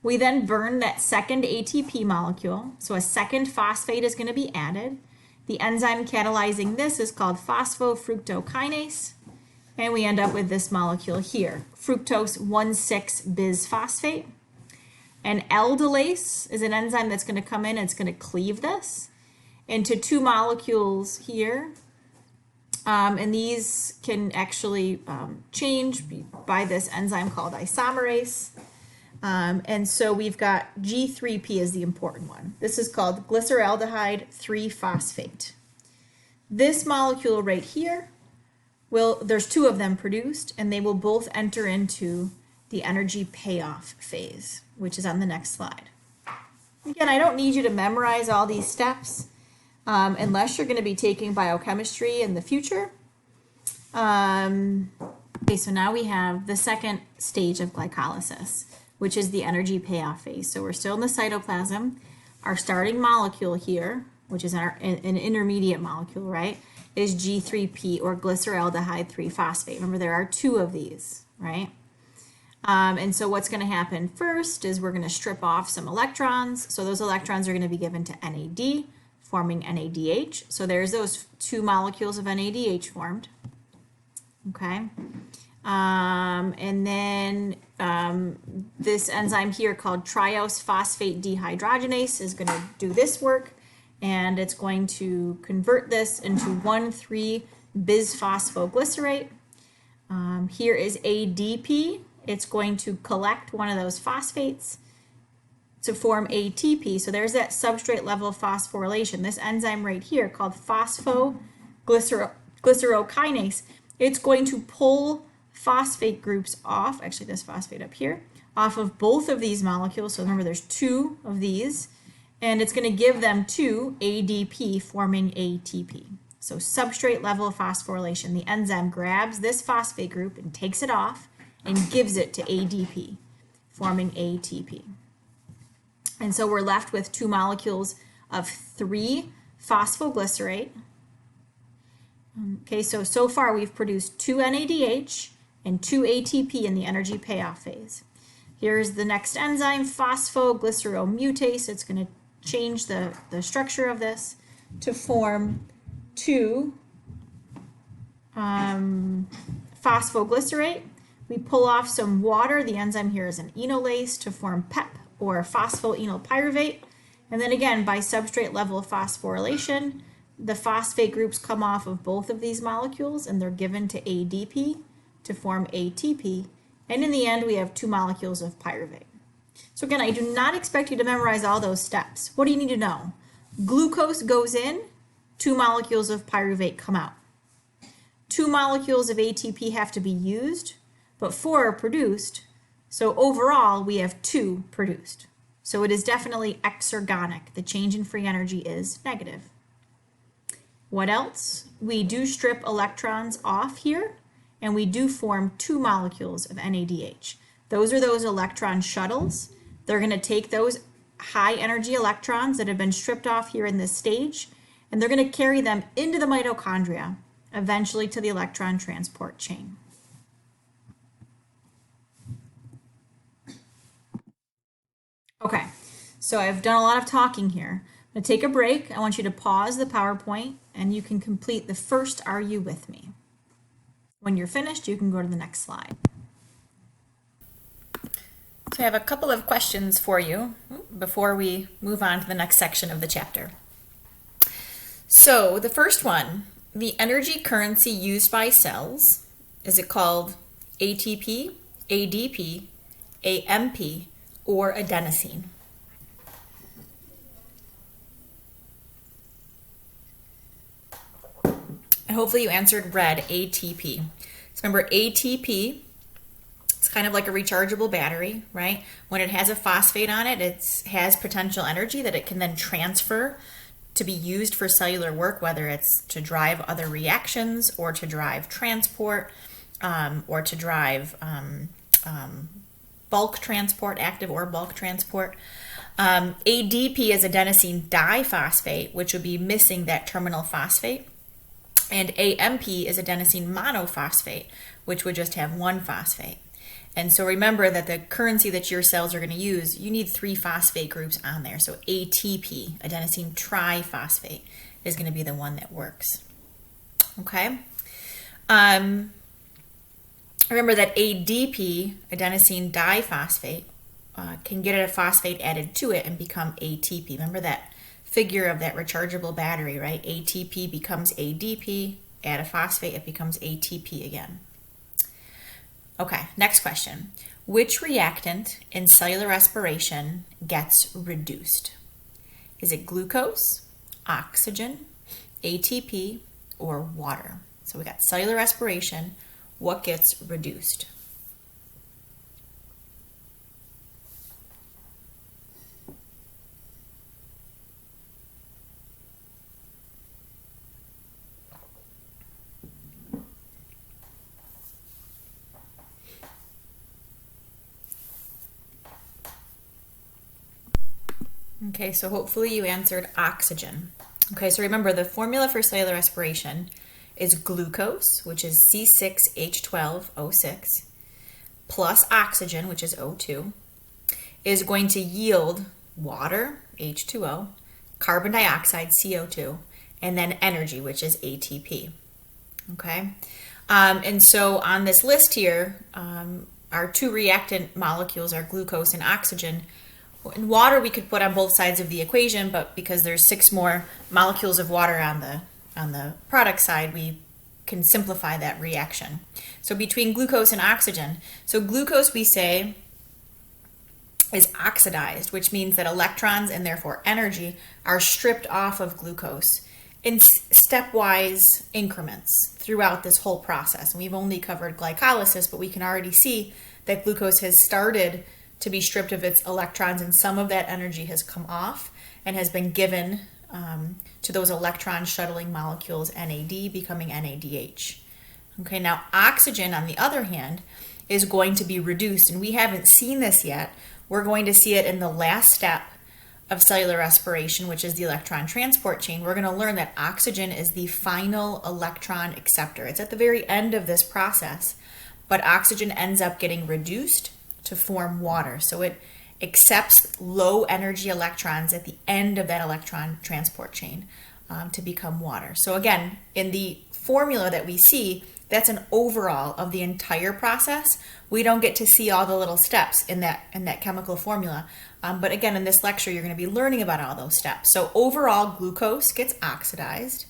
We then burn that second ATP molecule, so a second phosphate is going to be added. The enzyme catalyzing this is called phosphofructokinase, and we end up with this molecule here, fructose 1,6-bisphosphate. And aldolase is an enzyme that's going to come in and it's going to cleave this into 2 molecules here. And these can actually change by this enzyme called isomerase. And so we've got G3P is the important one. This is called glyceraldehyde 3-phosphate. This molecule right here, there's 2 of them produced, and they will both enter into the energy payoff phase, which is on the next slide. Again, I don't need you to memorize all these steps unless you're going to be taking biochemistry in the future. Okay, so now we have the second stage of glycolysis, which is the energy payoff phase. So we're still in the cytoplasm. Our starting molecule here, which is an intermediate molecule, right, is G3P, or glyceraldehyde 3-phosphate. Remember, there are 2 of these, right? And so what's going to happen first is we're going to strip off some electrons. So those electrons are going to be given to NAD, forming NADH. So there's those 2 molecules of NADH formed. Okay. And then this enzyme here called triose phosphate dehydrogenase is going to do this work, and it's going to convert this into 1,3-bisphosphoglycerate. Here is ADP. It's going to collect one of those phosphates to form ATP. So there's that substrate level phosphorylation. This enzyme right here called phosphoglycerokinase, it's going to pull phosphate groups off, actually this phosphate up here, off of both of these molecules. So remember, there's 2 of these, and it's going to give them to ADP, forming ATP. So substrate level phosphorylation. The enzyme grabs this phosphate group and takes it off and gives it to ADP, forming ATP. And so we're left with 2 molecules of 3-phosphoglycerate. Okay, so far we've produced 2 NADH and 2 ATP in the energy payoff phase. Here's the next enzyme, phosphoglyceromutase. It's going to change the structure of this to form 2 phosphoglycerate. We pull off some water. The enzyme here is an enolase to form PEP, or phosphoenolpyruvate. And then again, by substrate level phosphorylation, the phosphate groups come off of both of these molecules and they're given to ADP to form ATP. And in the end, we have 2 molecules of pyruvate. So again, I do not expect you to memorize all those steps. What do you need to know? Glucose goes in, 2 molecules of pyruvate come out. 2 molecules of ATP have to be used, but 4 are produced. So overall, we have 2 produced. So it is definitely exergonic. The change in free energy is negative. What else? We do strip electrons off here, and we do form 2 molecules of NADH. Those are those electron shuttles. They're going to take those high energy electrons that have been stripped off here in this stage, and they're going to carry them into the mitochondria, eventually to the electron transport chain. Okay, so I've done a lot of talking here. I'm going to take a break. I want you to pause the PowerPoint and you can complete the first "Are you with me?" When you're finished, you can go to the next slide. So I have a couple of questions for you before we move on to the next section of the chapter. So the first one, the energy currency used by cells, is it called ATP, ADP, AMP, or adenosine? And hopefully you answered red, ATP. So remember, ATP, it's kind of like a rechargeable battery, right? When it has a phosphate on it, it has potential energy that it can then transfer to be used for cellular work, whether it's to drive other reactions or to drive transport or to drive bulk transport, active or bulk transport. ADP is adenosine diphosphate, which would be missing that terminal phosphate. And AMP is adenosine monophosphate, which would just have one phosphate. And so remember that the currency that your cells are going to use, you need 3 phosphate groups on there. So ATP, adenosine triphosphate, is going to be the one that works. Okay? Remember that ADP, adenosine diphosphate, can get a phosphate added to it and become ATP. Remember that figure of that rechargeable battery, right? ATP becomes ADP, add a phosphate, it becomes ATP again. Okay, next question. Which reactant in cellular respiration gets reduced? Is it glucose, oxygen, ATP, or water? So we got cellular respiration. What gets reduced? Okay, so hopefully you answered oxygen. Okay, so remember the formula for cellular respiration is glucose, which is C6H12O6, plus oxygen, which is O2, is going to yield water, H2O, carbon dioxide, CO2, and then energy, which is ATP. Okay, and so on this list here, our 2 reactant molecules are glucose and oxygen. In water, we could put on both sides of the equation, but because there's 6 more molecules of water on the product side, we can simplify that reaction. So between glucose and oxygen, so glucose we say is oxidized, which means that electrons and therefore energy are stripped off of glucose in stepwise increments throughout this whole process. And we've only covered glycolysis, but we can already see that glucose has started to be stripped of its electrons, and some of that energy has come off and has been given to those electron shuttling molecules, NAD, becoming NADH. Okay, now oxygen, on the other hand, is going to be reduced, and we haven't seen this yet. We're going to see it in the last step of cellular respiration, which is the electron transport chain. We're going to learn that oxygen is the final electron acceptor. It's at the very end of this process, but oxygen ends up getting reduced to form water. So it accepts low energy electrons at the end of that electron transport chain to become water. So again, in the formula that we see, that's an overall of the entire process. We don't get to see all the little steps in that chemical formula. But again, in this lecture, you're going to be learning about all those steps. So overall, glucose gets oxidized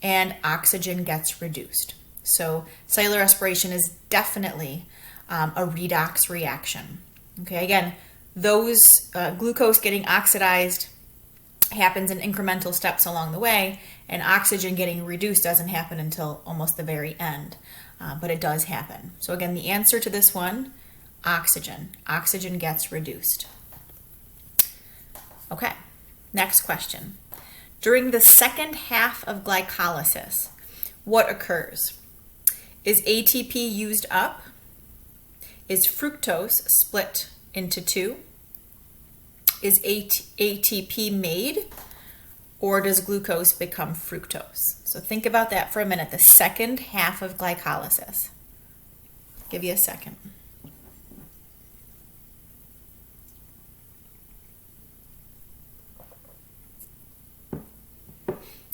and oxygen gets reduced. So cellular respiration is definitely a redox reaction. Okay, again, those glucose getting oxidized happens in incremental steps along the way, and oxygen getting reduced doesn't happen until almost the very end, but it does happen. So again, the answer to this one, oxygen. Oxygen gets reduced. Okay, next question. During the second half of glycolysis, what occurs? Is ATP used up? Is fructose split into 2? is ATP made, or does glucose become fructose? So think about that for a minute. The second half of glycolysis. Give you a second.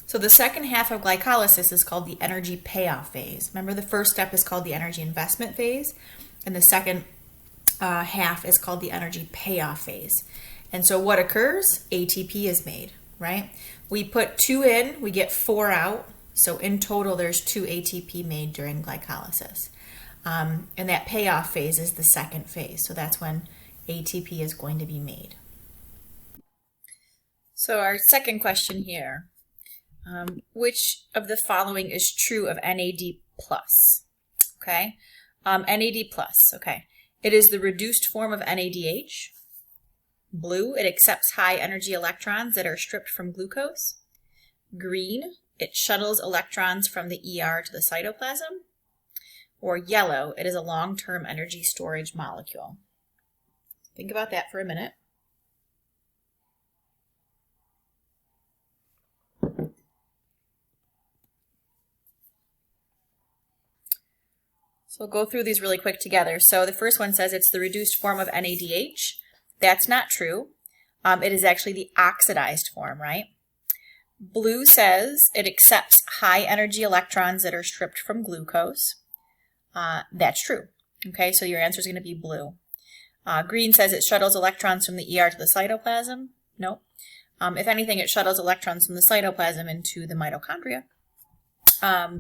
So the second half of glycolysis is called the energy payoff phase. Remember, the first step is called the energy investment phase, and the second half is called the energy payoff phase. And so what occurs? ATP is made, right? We put 2 in, we get 4 out. So in total, there's 2 ATP made during glycolysis. And that payoff phase is the second phase. So that's when ATP is going to be made. So our second question here. Which of the following is true of NAD+? Okay, NAD+, okay. It is the reduced form of NADH. Blue, it accepts high energy electrons that are stripped from glucose. Green, it shuttles electrons from the ER to the cytoplasm. Or yellow, it is a long-term energy storage molecule. Think about that for a minute. So we'll go through these really quick together. So the first one says it's the reduced form of NADH. That's not true. It is actually the oxidized form, right? Blue says it accepts high energy electrons that are stripped from glucose. That's true. Okay, so your answer is going to be blue. Green says it shuttles electrons from the ER to the cytoplasm. Nope. If anything, it shuttles electrons from the cytoplasm into the mitochondria,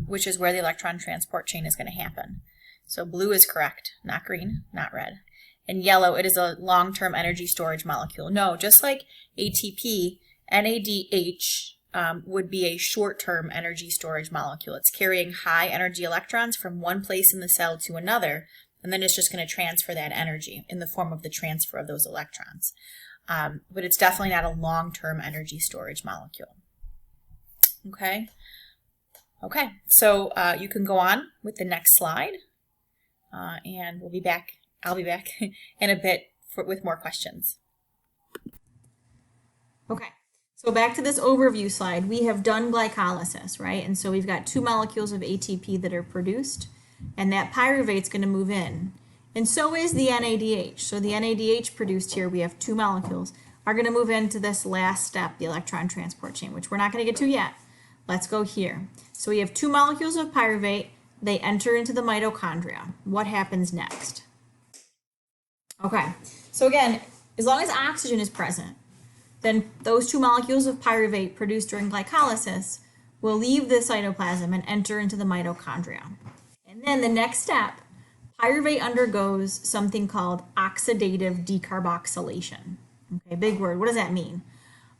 which is where the electron transport chain is going to happen. So blue is correct, not green, not red. And yellow, it is a long-term energy storage molecule. No, just like ATP, NADH would be a short-term energy storage molecule. It's carrying high energy electrons from one place in the cell to another, and then it's just going to transfer that energy in the form of the transfer of those electrons. But it's definitely not a long-term energy storage molecule. Okay? Okay, so you can go on with the next slide. And I'll be back in a bit with more questions. Okay, so back to this overview slide. We have done glycolysis, right? And so we've got 2 molecules of ATP that are produced, and that pyruvate's going to move in. And so is the NADH. So the NADH produced here, we have 2 molecules, are going to move into this last step, the electron transport chain, which we're not going to get to yet. Let's go here. So we have 2 molecules of pyruvate. They enter into the mitochondria. What happens next? Okay, so again, as long as oxygen is present, then those 2 molecules of pyruvate produced during glycolysis will leave the cytoplasm and enter into the mitochondria. And then the next step, pyruvate undergoes something called oxidative decarboxylation. Okay, big word. What does that mean?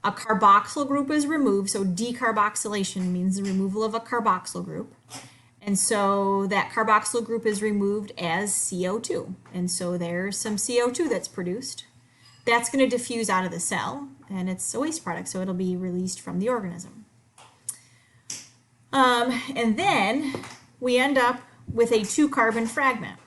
A carboxyl group is removed, so decarboxylation means the removal of a carboxyl group. And so that carboxyl group is removed as CO2. And so there's some CO2 that's produced. That's going to diffuse out of the cell, and it's a waste product, so it'll be released from the organism. And then we end up with a 2-carbon fragment,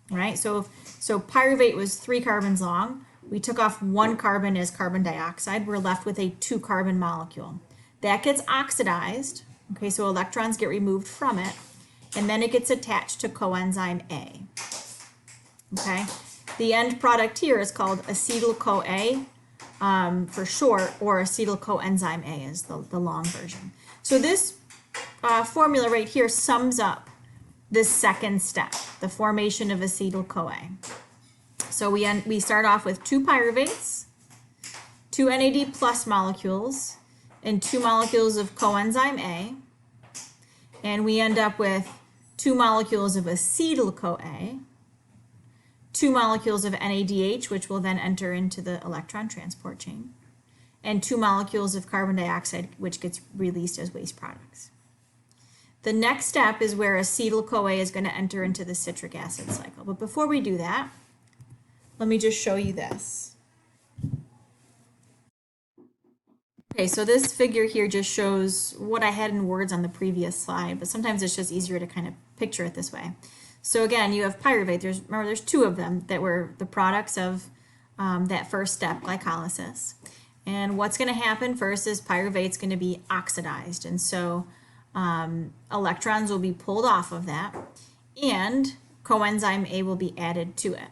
right? So pyruvate was 3 carbons long. We took off 1 carbon as carbon dioxide. We're left with a 2-carbon molecule. That gets oxidized. Okay, so electrons get removed from it, and then it gets attached to coenzyme A. Okay, the end product here is called acetyl-CoA for short, or acetyl-coenzyme A is the long version. So this formula right here sums up the second step, the formation of acetyl-CoA. So we start off with 2 pyruvates, 2 NAD plus molecules, and 2 molecules of coenzyme A, and we end up with 2 molecules of acetyl-CoA, 2 molecules of NADH, which will then enter into the electron transport chain, and 2 molecules of carbon dioxide, which gets released as waste products. The next step is where acetyl-CoA is going to enter into the citric acid cycle. But before we do that, let me just show you this. Okay, so this figure here just shows what I had in words on the previous slide, but sometimes it's just easier to kind of picture it this way. So again, you have pyruvate. Remember, there's 2 of them that were the products of that first step, glycolysis. And what's going to happen first is pyruvate's going to be oxidized. And so electrons will be pulled off of that, and coenzyme A will be added to it.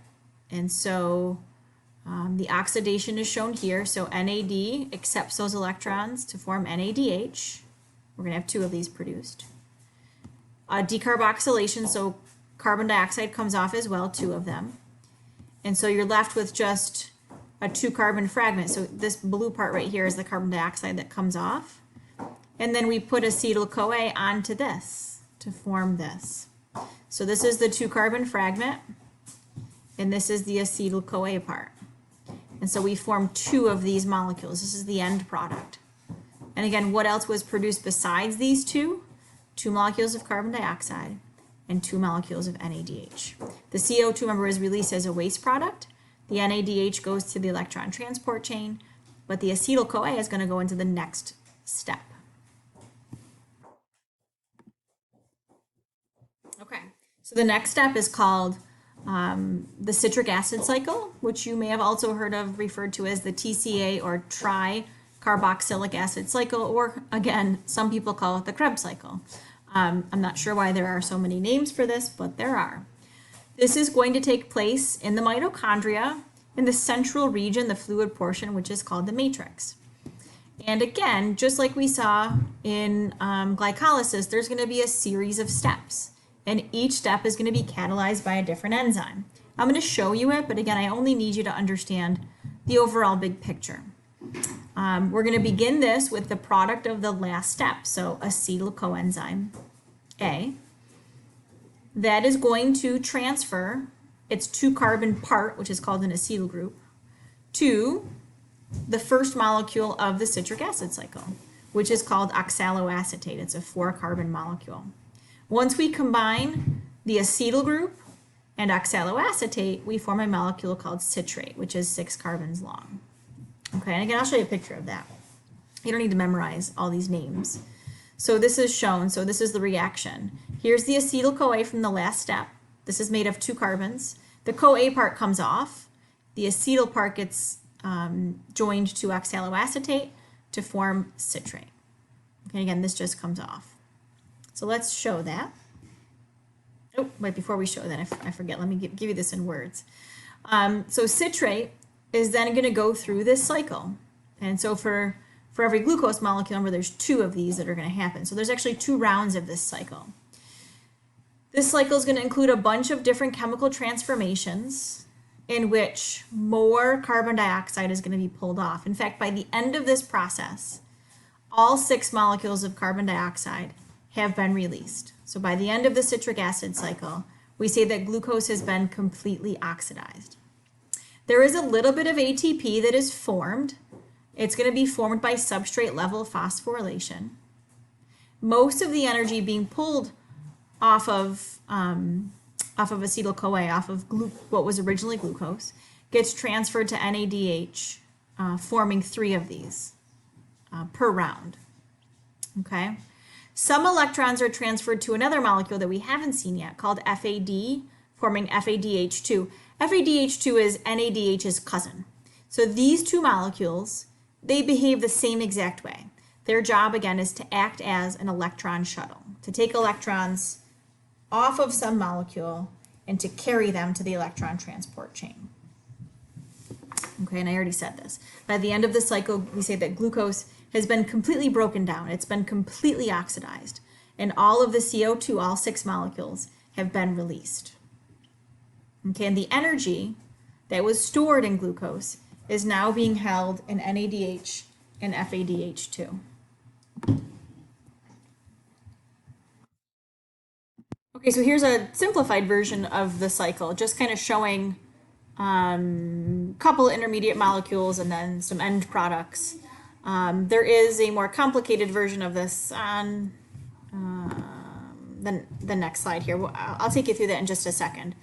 And so the oxidation is shown here. So NAD accepts those electrons to form NADH. We're going to have two of these produced. Decarboxylation, so carbon dioxide comes off as well, two of them. And so you're left with just a 2-carbon fragment. So this blue part right here is the carbon dioxide that comes off. And then we put acetyl-CoA onto this to form this. So this is the 2-carbon fragment, and this is the acetyl-CoA part. And so we form 2 of these molecules. This is the end product. And again, what else was produced besides these 2? 2 molecules of carbon dioxide and 2 molecules of NADH. The CO2, remember, is released as a waste product. The NADH goes to the electron transport chain, but the acetyl-CoA is going to go into the next step. Okay, so the next step is called the citric acid cycle, which you may have also heard of referred to as the TCA or tricarboxylic acid cycle, or again, some people call it the Krebs cycle. I'm not sure why there are so many names for this, but there are. This is going to take place in the mitochondria in the central region, the fluid portion, which is called the matrix. And again, just like we saw in glycolysis, there's going to be a series of steps. And each step is going to be catalyzed by a different enzyme. I'm going to show you it, but again, I only need you to understand the overall big picture. We're going to begin this with the product of the last step, so acetyl coenzyme A. That is going to transfer its 2-carbon part, which is called an acetyl group, to the first molecule of the citric acid cycle, which is called oxaloacetate. It's a 4-carbon molecule. Once we combine the acetyl group and oxaloacetate, we form a molecule called citrate, which is 6 carbons long. Okay, and again, I'll show you a picture of that. You don't need to memorize all these names. So this is shown, so this is the reaction. Here's the acetyl-CoA from the last step. This is made of 2 carbons. The CoA part comes off. The acetyl part gets joined to oxaloacetate to form citrate. Okay, again, this just comes off. So let's show that. Oh, wait, before we show that, I forget. Let me give you this in words. So citrate is then going to go through this cycle. And so for every glucose molecule, remember there's 2 of these that are going to happen. So there's actually 2 rounds of this cycle. This cycle is going to include a bunch of different chemical transformations in which more carbon dioxide is going to be pulled off. In fact, by the end of this process, all 6 molecules of carbon dioxide have been released. So by the end of the citric acid cycle, we say that glucose has been completely oxidized. There is a little bit of ATP that is formed. It's going to be formed by substrate level phosphorylation. Most of the energy being pulled off of acetyl-CoA, off of what was originally glucose, gets transferred to NADH, forming 3 of these per round. Okay. Some electrons are transferred to another molecule that we haven't seen yet called FAD, forming FADH2. FADH2 is NADH's cousin. So these 2 molecules, they behave the same exact way. Their job, again, is to act as an electron shuttle, to take electrons off of some molecule and to carry them to the electron transport chain. Okay, and I already said this. By the end of the cycle, we say that glucose has been completely broken down. It's been completely oxidized. And all of the CO2, all 6 molecules, have been released. Okay, and the energy that was stored in glucose is now being held in NADH and FADH2. Okay, so here's a simplified version of the cycle, just kind of showing a couple of intermediate molecules and then some end products. There is a more complicated version of this on the next slide here. I'll take you through that in just a second.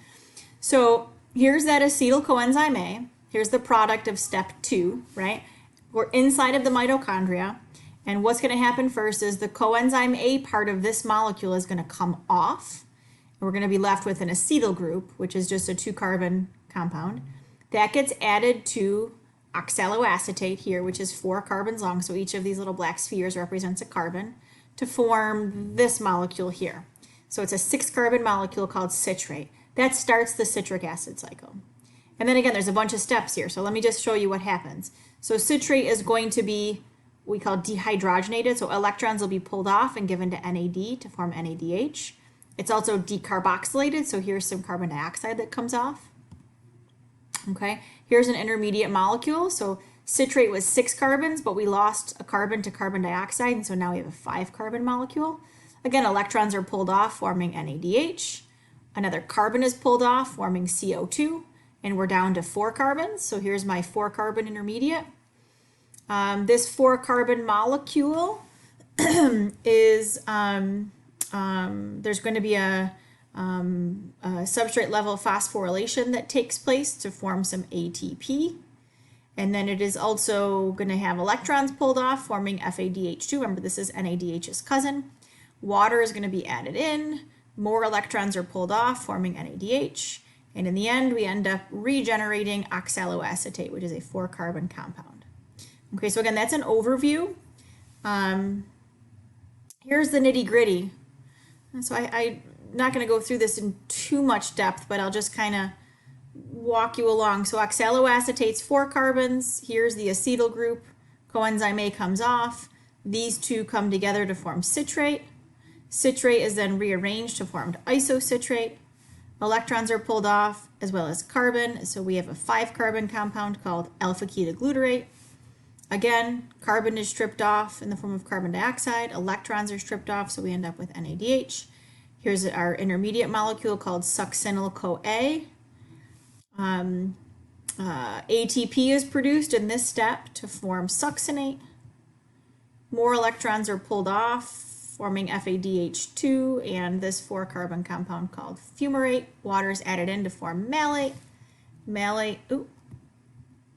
So here's that acetyl coenzyme A. Here's the product of step 2, right? We're inside of the mitochondria, and what's going to happen first is the coenzyme A part of this molecule is going to come off, and we're going to be left with an acetyl group, which is just a 2-carbon compound. That gets added to oxaloacetate here, which is 4 carbons long. So each of these little black spheres represents a carbon to form this molecule here. So it's a 6-carbon molecule called citrate. That starts the citric acid cycle. And then again, there's a bunch of steps here. So let me just show you what happens. So citrate is going to be what we call dehydrogenated. So electrons will be pulled off and given to NAD to form NADH. It's also decarboxylated. So here's some carbon dioxide that comes off. Okay, here's an intermediate molecule. So citrate was 6 carbons, but we lost a carbon to carbon dioxide. And so now we have a 5-carbon molecule. Again, electrons are pulled off, forming NADH. Another carbon is pulled off, forming CO2. And we're down to 4 carbons. So here's my 4-carbon intermediate. This 4-carbon molecule is, there's going to be a substrate level phosphorylation that takes place to form some ATP. And then it is also going to have electrons pulled off, forming FADH2. Remember, this is NADH's cousin. Water is going to be added in. More electrons are pulled off, forming NADH. And in the end, we end up regenerating oxaloacetate, which is a 4-carbon compound. Okay, so again, that's an overview. Here's the nitty-gritty. So I'm not going to go through this in too much depth, but I'll just kind of walk you along. So oxaloacetate's 4 carbons. Here's the acetyl group. Coenzyme A comes off. These two come together to form citrate. Citrate is then rearranged to form isocitrate. Electrons are pulled off as well as carbon. So we have a 5-carbon compound called alpha-ketoglutarate. Again, carbon is stripped off in the form of carbon dioxide. Electrons are stripped off, so we end up with NADH. Here's our intermediate molecule called succinyl-CoA. ATP is produced in this step to form succinate. More electrons are pulled off, forming FADH2 and this 4-carbon compound called fumarate. Water is added in to form malate. Malate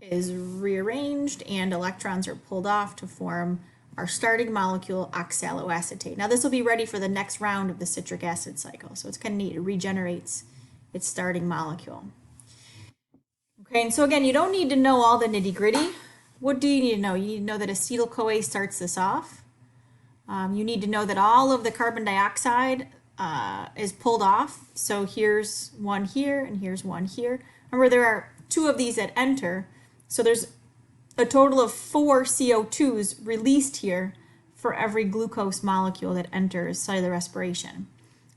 is rearranged and electrons are pulled off to form our starting molecule, oxaloacetate. Now this will be ready for the next round of the citric acid cycle. So it's kind of neat. It regenerates its starting molecule. Okay, and so again, you don't need to know all the nitty-gritty. What do you need to know? You need to know that acetyl-CoA starts this off. You need to know that all of the carbon dioxide is pulled off. So here's one here and here's one here. Remember, there are 2 of these that enter. So there's a total of 4 CO2s released here for every glucose molecule that enters cellular respiration.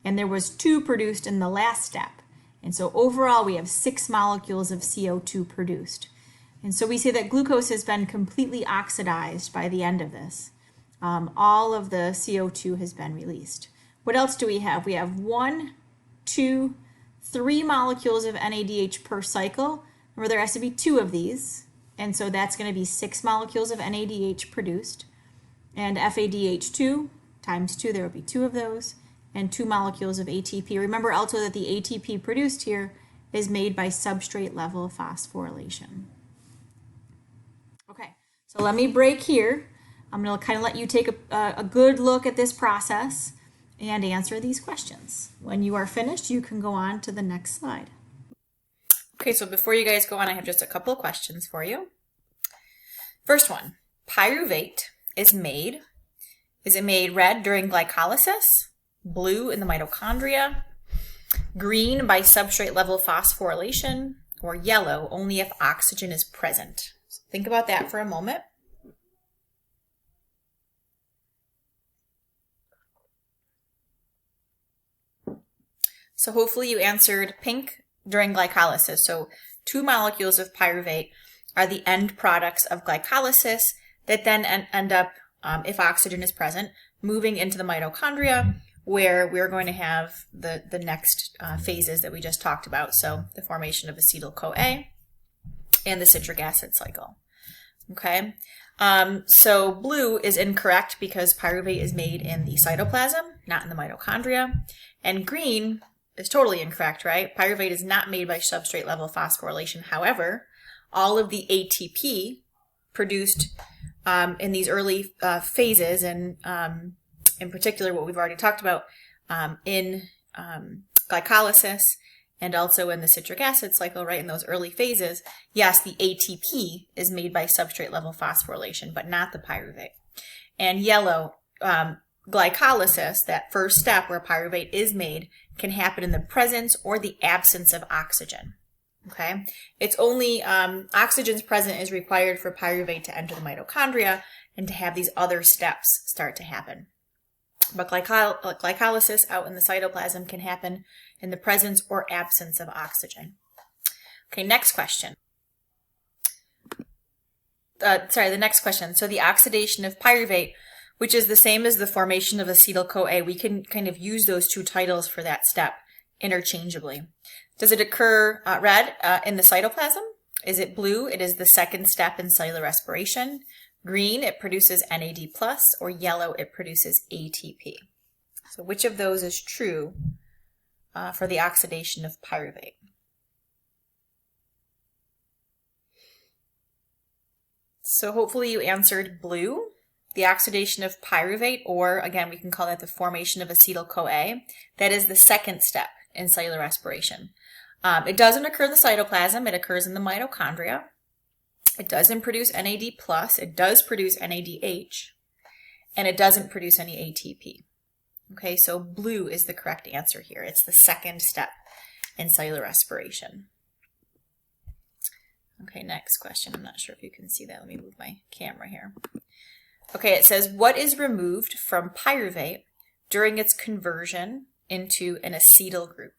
And there was 2 produced in the last step. And so overall, we have 6 molecules of CO2 produced. And so we say that glucose has been completely oxidized by the end of this. All of the CO2 has been released. What else do we have? We have 1, 2, 3 molecules of NADH per cycle. Remember, there has to be 2 of these. And so that's going to be 6 molecules of NADH produced. And FADH2 times 2, there will be 2 of those. And 2 molecules of ATP. Remember also that the ATP produced here is made by substrate level phosphorylation. Okay, so let me break here. I'm going to kind of let you take a good look at this process and answer these questions. When you are finished, you can go on to the next slide. Okay, so before you guys go on, I have just a couple of questions for you. First one, pyruvate is it made red during glycolysis, blue in the mitochondria, green by substrate level phosphorylation, or yellow only if oxygen is present? So think about that for a moment. So hopefully you answered pink during glycolysis. So 2 molecules of pyruvate are the end products of glycolysis that then end up, if oxygen is present, moving into the mitochondria, where we're going to have the next phases that we just talked about. So the formation of acetyl-CoA and the citric acid cycle. Okay, so blue is incorrect because pyruvate is made in the cytoplasm, not in the mitochondria. And green is totally incorrect, right? Pyruvate is not made by substrate level phosphorylation. However, all of the ATP produced in these early phases, and in particular what we've already talked about in glycolysis and also in the citric acid cycle, right, in those early phases, yes, the ATP is made by substrate level phosphorylation, but not the pyruvate. And yellow, glycolysis, that first step where pyruvate is made, can happen in the presence or the absence of oxygen. Okay, it's only oxygen's present is required for pyruvate to enter the mitochondria and to have these other steps start to happen. But glycolysis out in the cytoplasm can happen in the presence or absence of oxygen. Okay, next question. The next question. So the oxidation of pyruvate, which is the same as the formation of acetyl-CoA, we can kind of use those two titles for that step interchangeably. Does it occur red in the cytoplasm? Is it blue? It is the second step in cellular respiration. Green, it produces NAD+, or yellow, it produces ATP. So which of those is true for the oxidation of pyruvate? So hopefully you answered blue. The oxidation of pyruvate, or again, we can call that the formation of acetyl-CoA. That is the second step in cellular respiration. It doesn't occur in the cytoplasm, it occurs in the mitochondria. It doesn't produce NAD+, it does produce NADH, and it doesn't produce any ATP. Okay, so blue is the correct answer here. It's the second step in cellular respiration. Okay, next question. I'm not sure if you can see that. Let me move my camera here. Okay, it says, what is removed from pyruvate during its conversion into an acetyl group?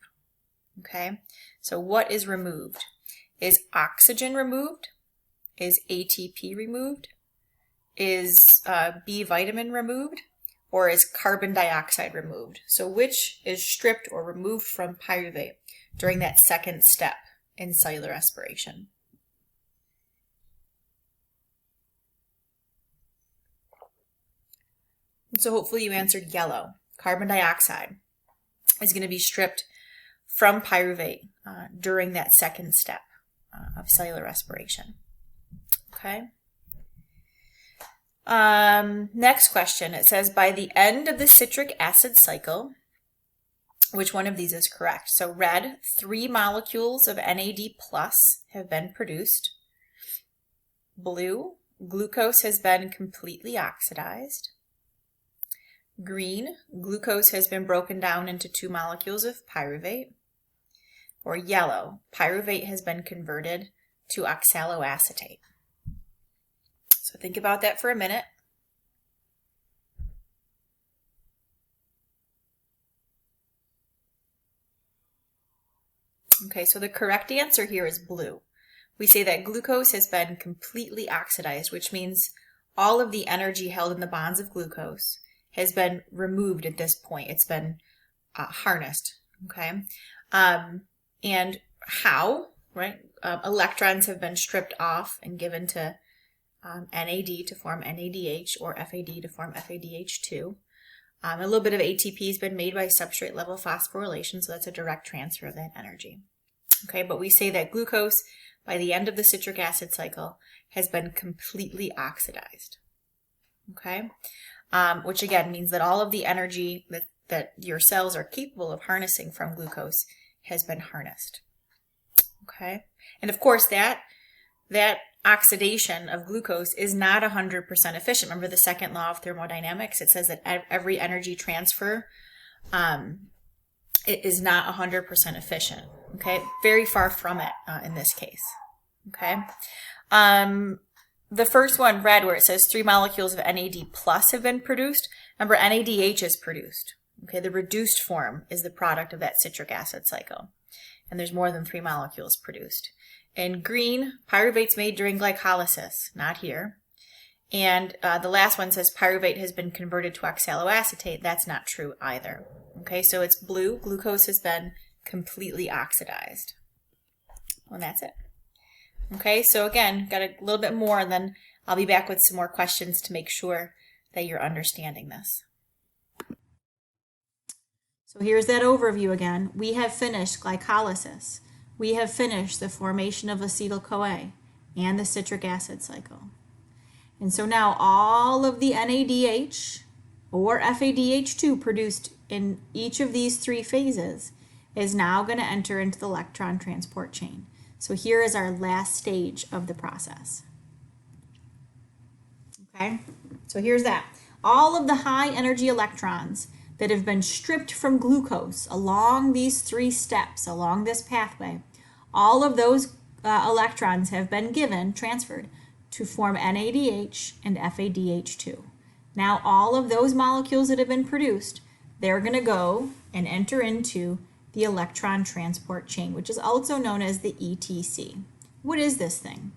Okay, so what is removed? Is oxygen removed? Is ATP removed? Is B vitamin removed? Or is carbon dioxide removed? So which is stripped or removed from pyruvate during that second step in cellular respiration? And so hopefully you answered yellow. Carbon dioxide is going to be stripped from pyruvate during that second step of cellular respiration. Okay. Next question. It says, by the end of the citric acid cycle, which one of these is correct? So red, 3 molecules of NAD+ have been produced. Blue, glucose has been completely oxidized. Green, glucose has been broken down into 2 molecules of pyruvate. Or yellow, pyruvate has been converted to oxaloacetate. So think about that for a minute. Okay, so the correct answer here is blue. We say that glucose has been completely oxidized, which means all of the energy held in the bonds of glucose has been removed at this point. It's been harnessed, okay? And how, right? Electrons have been stripped off and given to NAD to form NADH, or FAD to form FADH2. A little bit of ATP has been made by substrate level phosphorylation, so that's a direct transfer of that energy. Okay, but we say that glucose, by the end of the citric acid cycle, has been completely oxidized. Okay, which again means that all of the energy that your cells are capable of harnessing from glucose has been harnessed. Okay, and of course that oxidation of glucose is not 100% efficient. Remember the second law of thermodynamics? It says that every energy transfer it is not 100% efficient. Okay, very far from it in this case. Okay, the first one, red, where it says 3 molecules of NAD+ have been produced. Remember, NADH is produced. Okay, the reduced form is the product of that citric acid cycle, and there's more than 3 molecules produced. In green, pyruvate's made during glycolysis, not here. And the last one says pyruvate has been converted to oxaloacetate. That's not true either. Okay, so it's blue. Glucose has been completely oxidized. And that's it. Okay, so again, got a little bit more, and then I'll be back with some more questions to make sure that you're understanding this. So here's that overview again. We have finished glycolysis. We have finished the formation of acetyl-CoA and the citric acid cycle. And so now all of the NADH or FADH2 produced in each of these 3 phases is now going to enter into the electron transport chain. So here is our last stage of the process. Okay, so here's that. All of the high energy electrons that have been stripped from glucose along these 3 steps, along this pathway, all of those electrons have been transferred to form NADH and FADH2. Now all of those molecules that have been produced, they're going to go and enter into the electron transport chain, which is also known as the ETC. What is this thing?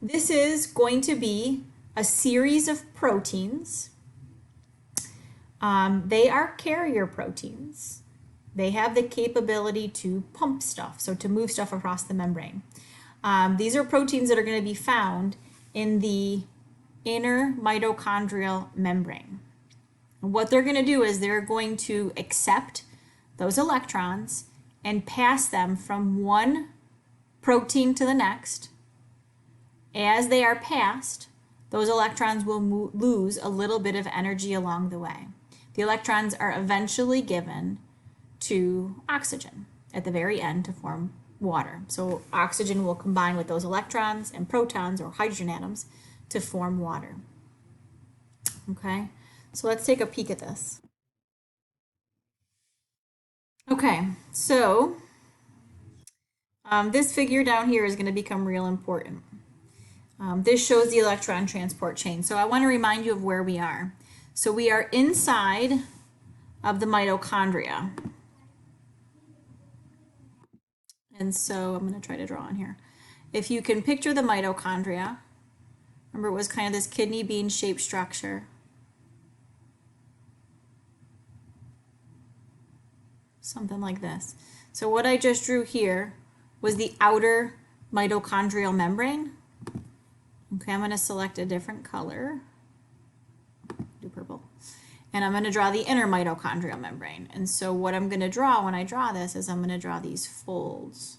This is going to be a series of proteins. They are carrier proteins. They have the capability to pump stuff, so to move stuff across the membrane. These are proteins that are going to be found in the inner mitochondrial membrane. And what they're going to do is they're going to accept those electrons and pass them from one protein to the next. As they are passed, those electrons will lose a little bit of energy along the way. The electrons are eventually given to oxygen at the very end to form water. So oxygen will combine with those electrons and protons or hydrogen atoms to form water. Okay, so let's take a peek at this. Okay, so this figure down here is going to become real important. This shows the electron transport chain. So I want to remind you of where we are. So we are inside of the mitochondria. And so I'm going to try to draw on here. If you can picture the mitochondria, remember it was kind of this kidney bean shaped structure. Something like this. So what I just drew here was the outer mitochondrial membrane. Okay, I'm going to select a different color. Do purple. And I'm going to draw the inner mitochondrial membrane. And so what I'm going to draw when I draw this is I'm going to draw these folds.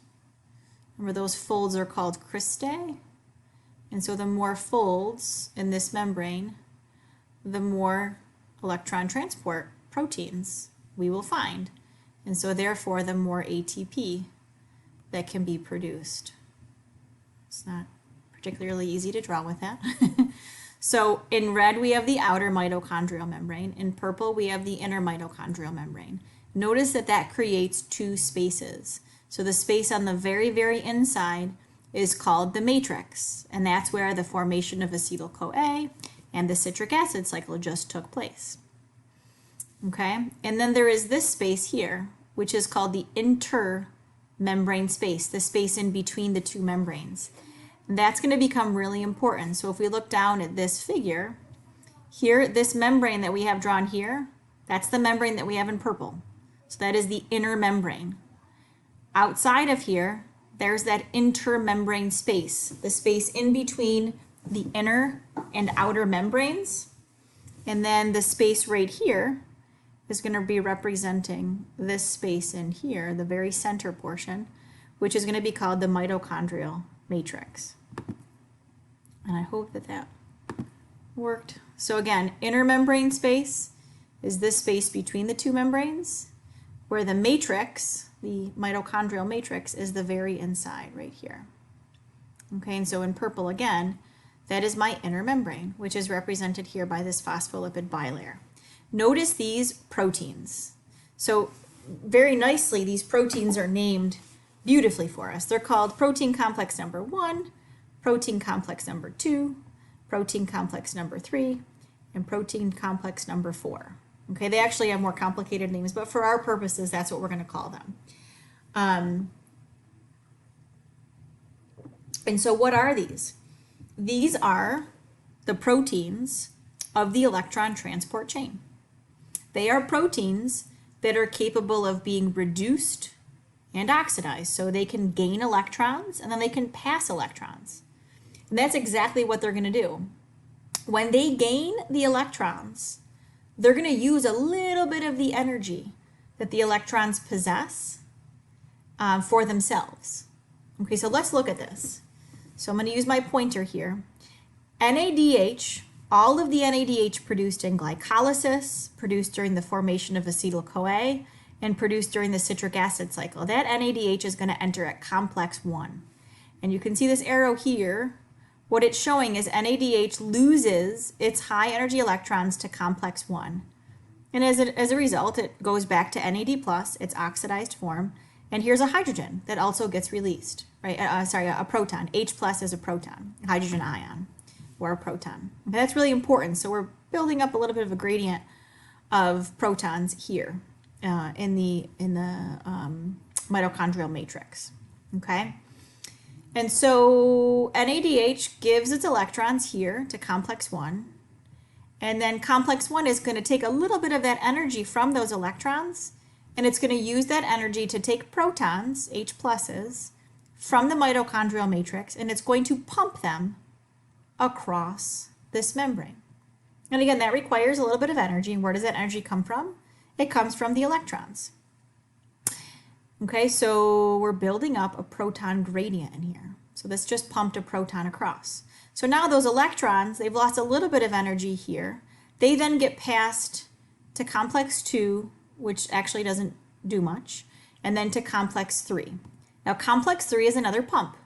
Remember those folds are called cristae. And so the more folds in this membrane, the more electron transport proteins we will find. And so therefore the more ATP that can be produced. It's not particularly easy to draw with that. So in red we have the outer mitochondrial membrane. In purple we have the inner mitochondrial membrane. Notice that that creates 2 spaces. So the space on the very, very inside is called the matrix, and that's where the formation of acetyl-CoA and the citric acid cycle just took place. Okay, and then there is this space here, which is called the intermembrane space, the space in between the 2 membranes. And that's going to become really important. So if we look down at this figure, here, this membrane that we have drawn here, that's the membrane that we have in purple. So that is the inner membrane. Outside of here, there's that intermembrane space, the space in between the inner and outer membranes. And then the space right here is going to be representing this space in here, the very center portion, which is going to be called the mitochondrial matrix. And I hope that that worked. So again, inner membrane space is this space between the 2 membranes, where the matrix, the mitochondrial matrix, is the very inside right here. Okay, and so in purple again, that is my inner membrane, which is represented here by this phospholipid bilayer. Notice these proteins. So very nicely, these proteins are named beautifully for us. They're called protein complex number 1, protein complex number 2, protein complex number 3, and protein complex number 4. Okay, they actually have more complicated names, but for our purposes, that's what we're going to call them. And so what are these? These are the proteins of the electron transport chain. They are proteins that are capable of being reduced and oxidized. So they can gain electrons and then they can pass electrons. And that's exactly what they're going to do. When they gain the electrons, they're going to use a little bit of the energy that the electrons possess for themselves. Okay, so let's look at this. So I'm going to use my pointer here. NADH, all of the NADH produced in glycolysis, produced during the formation of acetyl-CoA, and produced during the citric acid cycle. That NADH is going to enter at complex 1. And you can see this arrow here. What it's showing is NADH loses its high energy electrons to complex 1. And as a result, it goes back to NAD+, its oxidized form. And here's a hydrogen that also gets released, right? A proton. H+ is a proton, a hydrogen ion, or a proton. Okay, that's really important. So we're building up a little bit of a gradient of protons here in the mitochondrial matrix. Okay, and so NADH gives its electrons here to complex 1, and then complex 1 is going to take a little bit of that energy from those electrons, and it's going to use that energy to take protons, H pluses, from the mitochondrial matrix, and it's going to pump them across this membrane. And again, that requires a little bit of energy. And where does that energy come from? It comes from the electrons. Okay, so we're building up a proton gradient in here. So this just pumped a proton across. So now those electrons, they've lost a little bit of energy here. They then get passed to complex 2, which actually doesn't do much, and then to complex 3. Now complex 3 is another pump.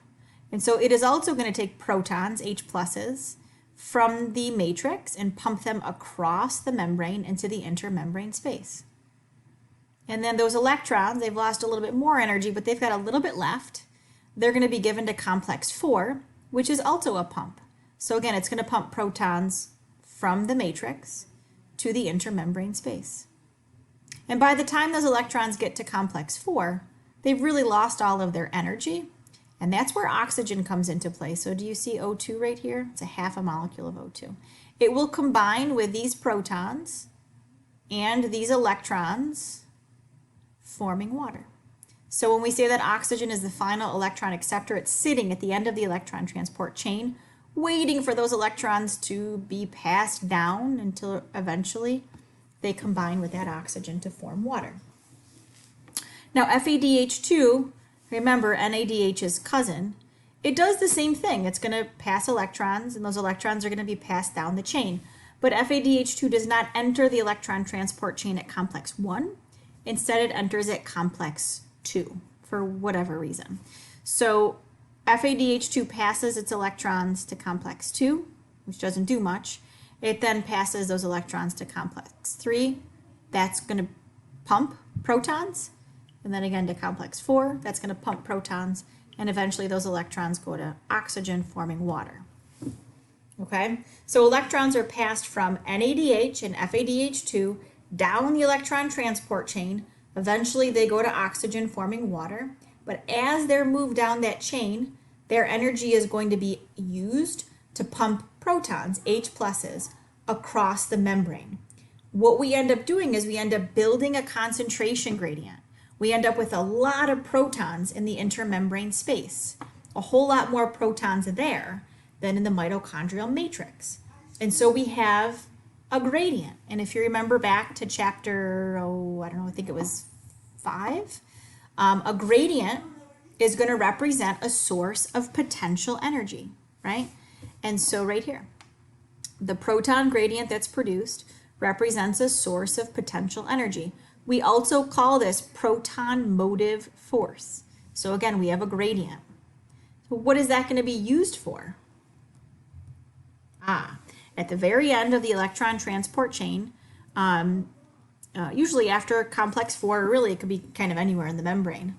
And so it is also going to take protons, H pluses, from the matrix and pump them across the membrane into the intermembrane space. And then those electrons, they've lost a little bit more energy, but they've got a little bit left. They're going to be given to complex 4, which is also a pump. So again, it's going to pump protons from the matrix to the intermembrane space. And by the time those electrons get to complex 4, they've really lost all of their energy. And that's where oxygen comes into play. So do you see O2 right here? It's a half a molecule of O2. It will combine with these protons and these electrons, forming water. So when we say that oxygen is the final electron acceptor, it's sitting at the end of the electron transport chain, waiting for those electrons to be passed down until eventually they combine with that oxygen to form water. Now FADH2, remember, NADH's cousin, it does the same thing. It's going to pass electrons, and those electrons are going to be passed down the chain. But FADH2 does not enter the electron transport chain at complex 1. Instead, it enters at complex 2 for whatever reason. So FADH2 passes its electrons to complex 2, which doesn't do much. It then passes those electrons to complex 3. That's going to pump protons. And then again to complex 4, that's going to pump protons, and eventually those electrons go to oxygen forming water. Okay, so electrons are passed from NADH and FADH2 down the electron transport chain. Eventually they go to oxygen forming water, but as they're moved down that chain, their energy is going to be used to pump protons, H pluses, across the membrane. What we end up doing is we end up building a concentration gradient. We end up with a lot of protons in the intermembrane space, a whole lot more protons there than in the mitochondrial matrix. And so we have a gradient. And if you remember back to chapter, I think it was 5, a gradient is going to represent a source of potential energy, right? And so right here, the proton gradient that's produced represents a source of potential energy. We also call this proton motive force. So again, we have a gradient. So what is that going to be used for? At the very end of the electron transport chain, usually after complex 4, really it could be kind of anywhere in the membrane,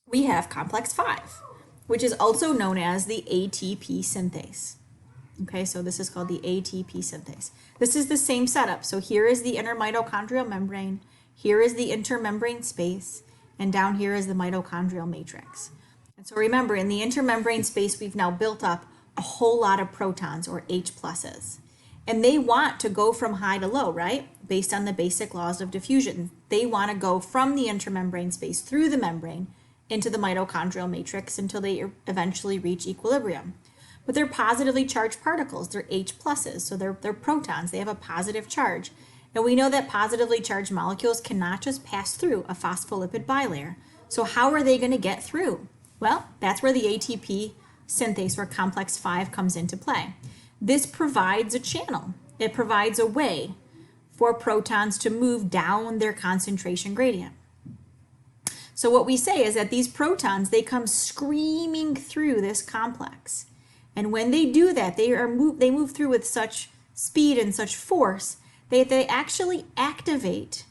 we have complex 5, which is also known as the ATP synthase. Okay, so this is called the ATP synthase. This is the same setup. So here is the inner mitochondrial membrane, here is the intermembrane space, and down here is the mitochondrial matrix. And so remember, in the intermembrane space, we've now built up a whole lot of protons, or H pluses. And they want to go from high to low, right? Based on the basic laws of diffusion. They want to go from the intermembrane space through the membrane into the mitochondrial matrix until they eventually reach equilibrium. But they're positively charged particles. They're H pluses, so they're protons. They have a positive charge. And we know that positively charged molecules cannot just pass through a phospholipid bilayer. So how are they going to get through? Well, that's where the ATP synthase, or complex 5, comes into play. This provides a channel. It provides a way for protons to move down their concentration gradient. So what we say is that these protons, they come screaming through this complex. And when they do that, they move through with such speed and such force that they actually activate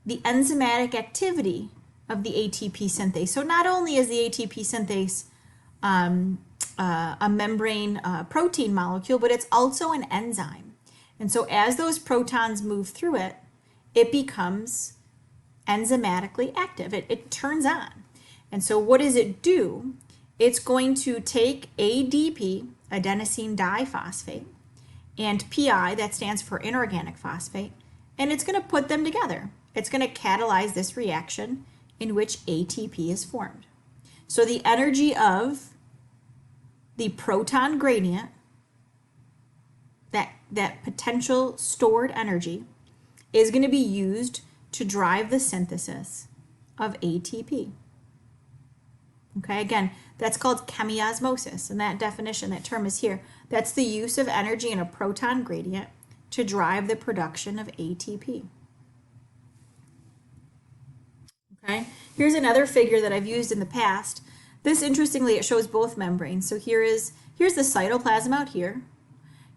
the enzymatic activity of the ATP synthase. So not only is the ATP synthase a membrane protein molecule, but it's also an enzyme. And so as those protons move through it, it becomes enzymatically active. It turns on. And so what does it do? It's going to take ADP, adenosine diphosphate, and PI, that stands for inorganic phosphate, and it's going to put them together. It's going to catalyze this reaction in which ATP is formed. So the energy of the proton gradient, that potential stored energy, is going to be used to drive the synthesis of ATP. Okay, again, that's called chemiosmosis, and that definition, that term is here. That's the use of energy in a proton gradient to drive the production of ATP. Okay, here's another figure that I've used in the past. This, interestingly, it shows both membranes. So here's the cytoplasm out here.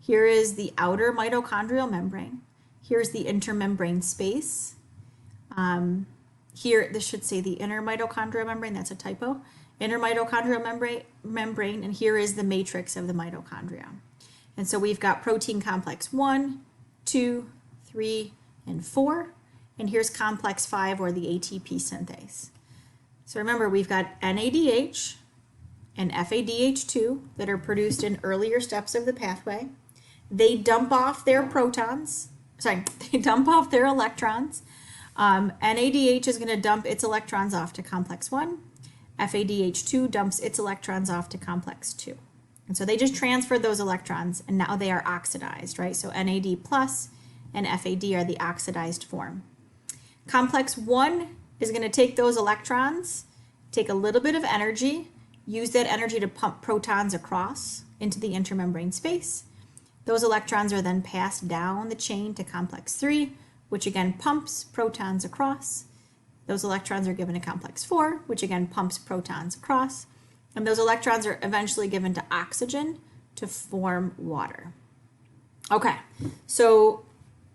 Here is the outer mitochondrial membrane. Here's the intermembrane space. Here, this should say the inner mitochondrial membrane. That's a typo. Inner mitochondrial membrane, and here is the matrix of the mitochondria. And so we've got protein complex 1, 2, 3, and 4. And here's complex 5, or the ATP synthase. So remember, we've got NADH and FADH2 that are produced in earlier steps of the pathway. They dump off their protons, they dump off their electrons. NADH is going to dump its electrons off to complex 1. FADH2 dumps its electrons off to complex 2. And so they just transferred those electrons, and now they are oxidized, right? So NAD plus and FAD are the oxidized form. Complex 1 is going to take those electrons, take a little bit of energy, use that energy to pump protons across into the intermembrane space. Those electrons are then passed down the chain to complex 3, which again pumps protons across. Those electrons are given to complex 4, which again pumps protons across. And those electrons are eventually given to oxygen to form water. Okay, so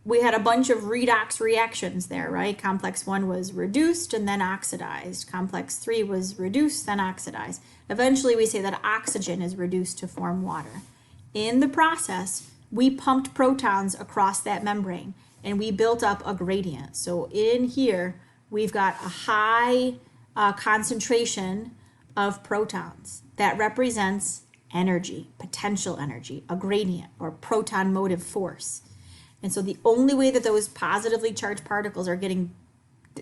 we had a bunch of redox reactions there, right? Complex 1 was reduced and then oxidized. Complex 3 was reduced, then oxidized. Eventually, we say that oxygen is reduced to form water. In the process, we pumped protons across that membrane, and we built up a gradient. So in here, we've got a high concentration of protons. That represents energy, potential energy, a gradient, or proton motive force. And so the only way that those positively charged particles are getting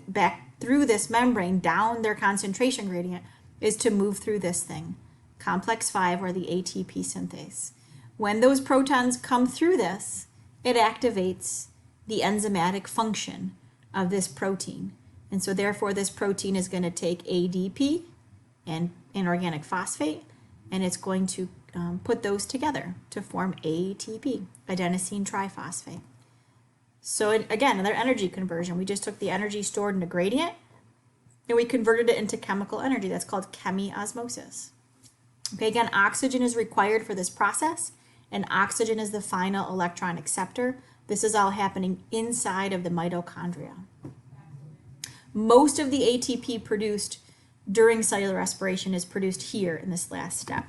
back through this membrane down their concentration gradient is to move through this thing, complex 5, or the ATP synthase. When those protons come through this, it activates the enzymatic function of this protein. And so therefore this protein is going to take ADP and inorganic phosphate, and it's going to put those together to form ATP, adenosine triphosphate. So again, another energy conversion. We just took the energy stored in a gradient and we converted it into chemical energy. That's called chemiosmosis. Okay, again, oxygen is required for this process, and oxygen is the final electron acceptor. This is all happening inside of the mitochondria. Most of the ATP produced during cellular respiration is produced here in this last step.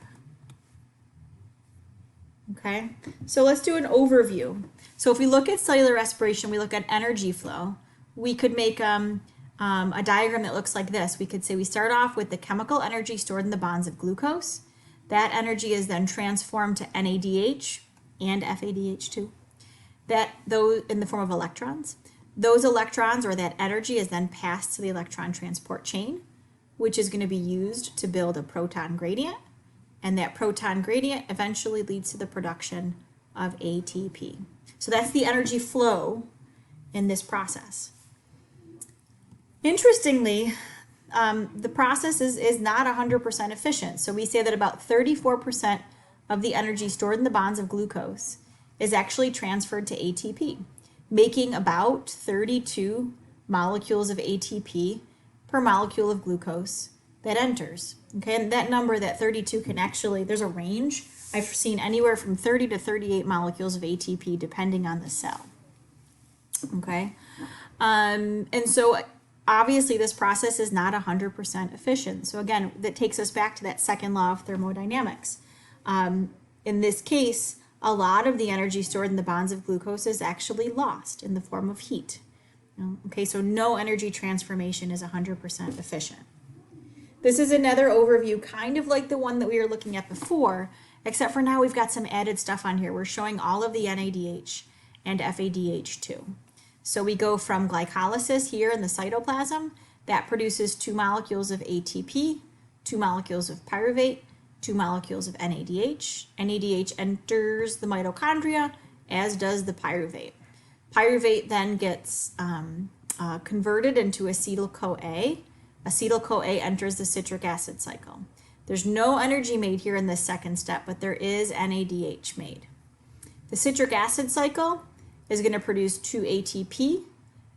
Okay, so let's do an overview. So if we look at cellular respiration, we look at energy flow. We could make a diagram that looks like this. We could say we start off with the chemical energy stored in the bonds of glucose. That energy is then transformed to NADH and FADH2. Those in the form of electrons. Those electrons, or that energy, is then passed to the electron transport chain, which is going to be used to build a proton gradient. And that proton gradient eventually leads to the production of ATP. So that's the energy flow in this process. Interestingly, the process is not 100% efficient. So we say that about 34% of the energy stored in the bonds of glucose is actually transferred to ATP. making about 32 molecules of ATP per molecule of glucose that enters. Okay, and that number, that 32, can actually, there's a range. I've seen anywhere from 30 to 38 molecules of ATP depending on the cell. Okay, and so obviously this process is not 100% efficient. So again, that takes us back to that second law of thermodynamics. In this case, a lot of the energy stored in the bonds of glucose is actually lost in the form of heat. Okay, so no energy transformation is 100% efficient. This is another overview, kind of like the one that we were looking at before, except for now we've got some added stuff on here. We're showing all of the NADH and FADH too. So we go from glycolysis here in the cytoplasm, that produces 2 molecules of ATP, 2 molecules of pyruvate, 2 molecules of NADH. NADH enters the mitochondria, as does the pyruvate. Pyruvate then gets converted into acetyl-CoA. Acetyl-CoA enters the citric acid cycle. There's no energy made here in this second step, but there is NADH made. The citric acid cycle is going to produce 2 ATP,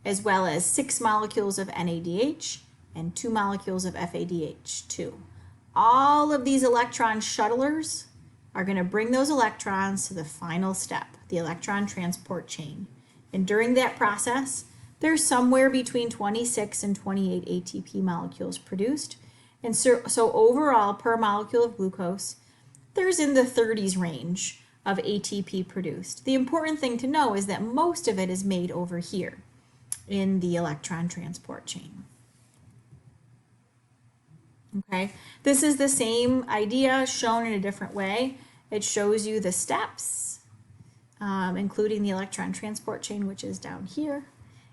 as well as 6 molecules of NADH and 2 molecules of FADH2. All of these electron shuttlers are going to bring those electrons to the final step, the electron transport chain. And during that process, there's somewhere between 26 and 28 ATP molecules produced. And so overall, per molecule of glucose, there's in the 30s range of ATP produced. The important thing to know is that most of it is made over here in the electron transport chain. Okay, this is the same idea shown in a different way. It shows you the steps, including the electron transport chain, which is down here,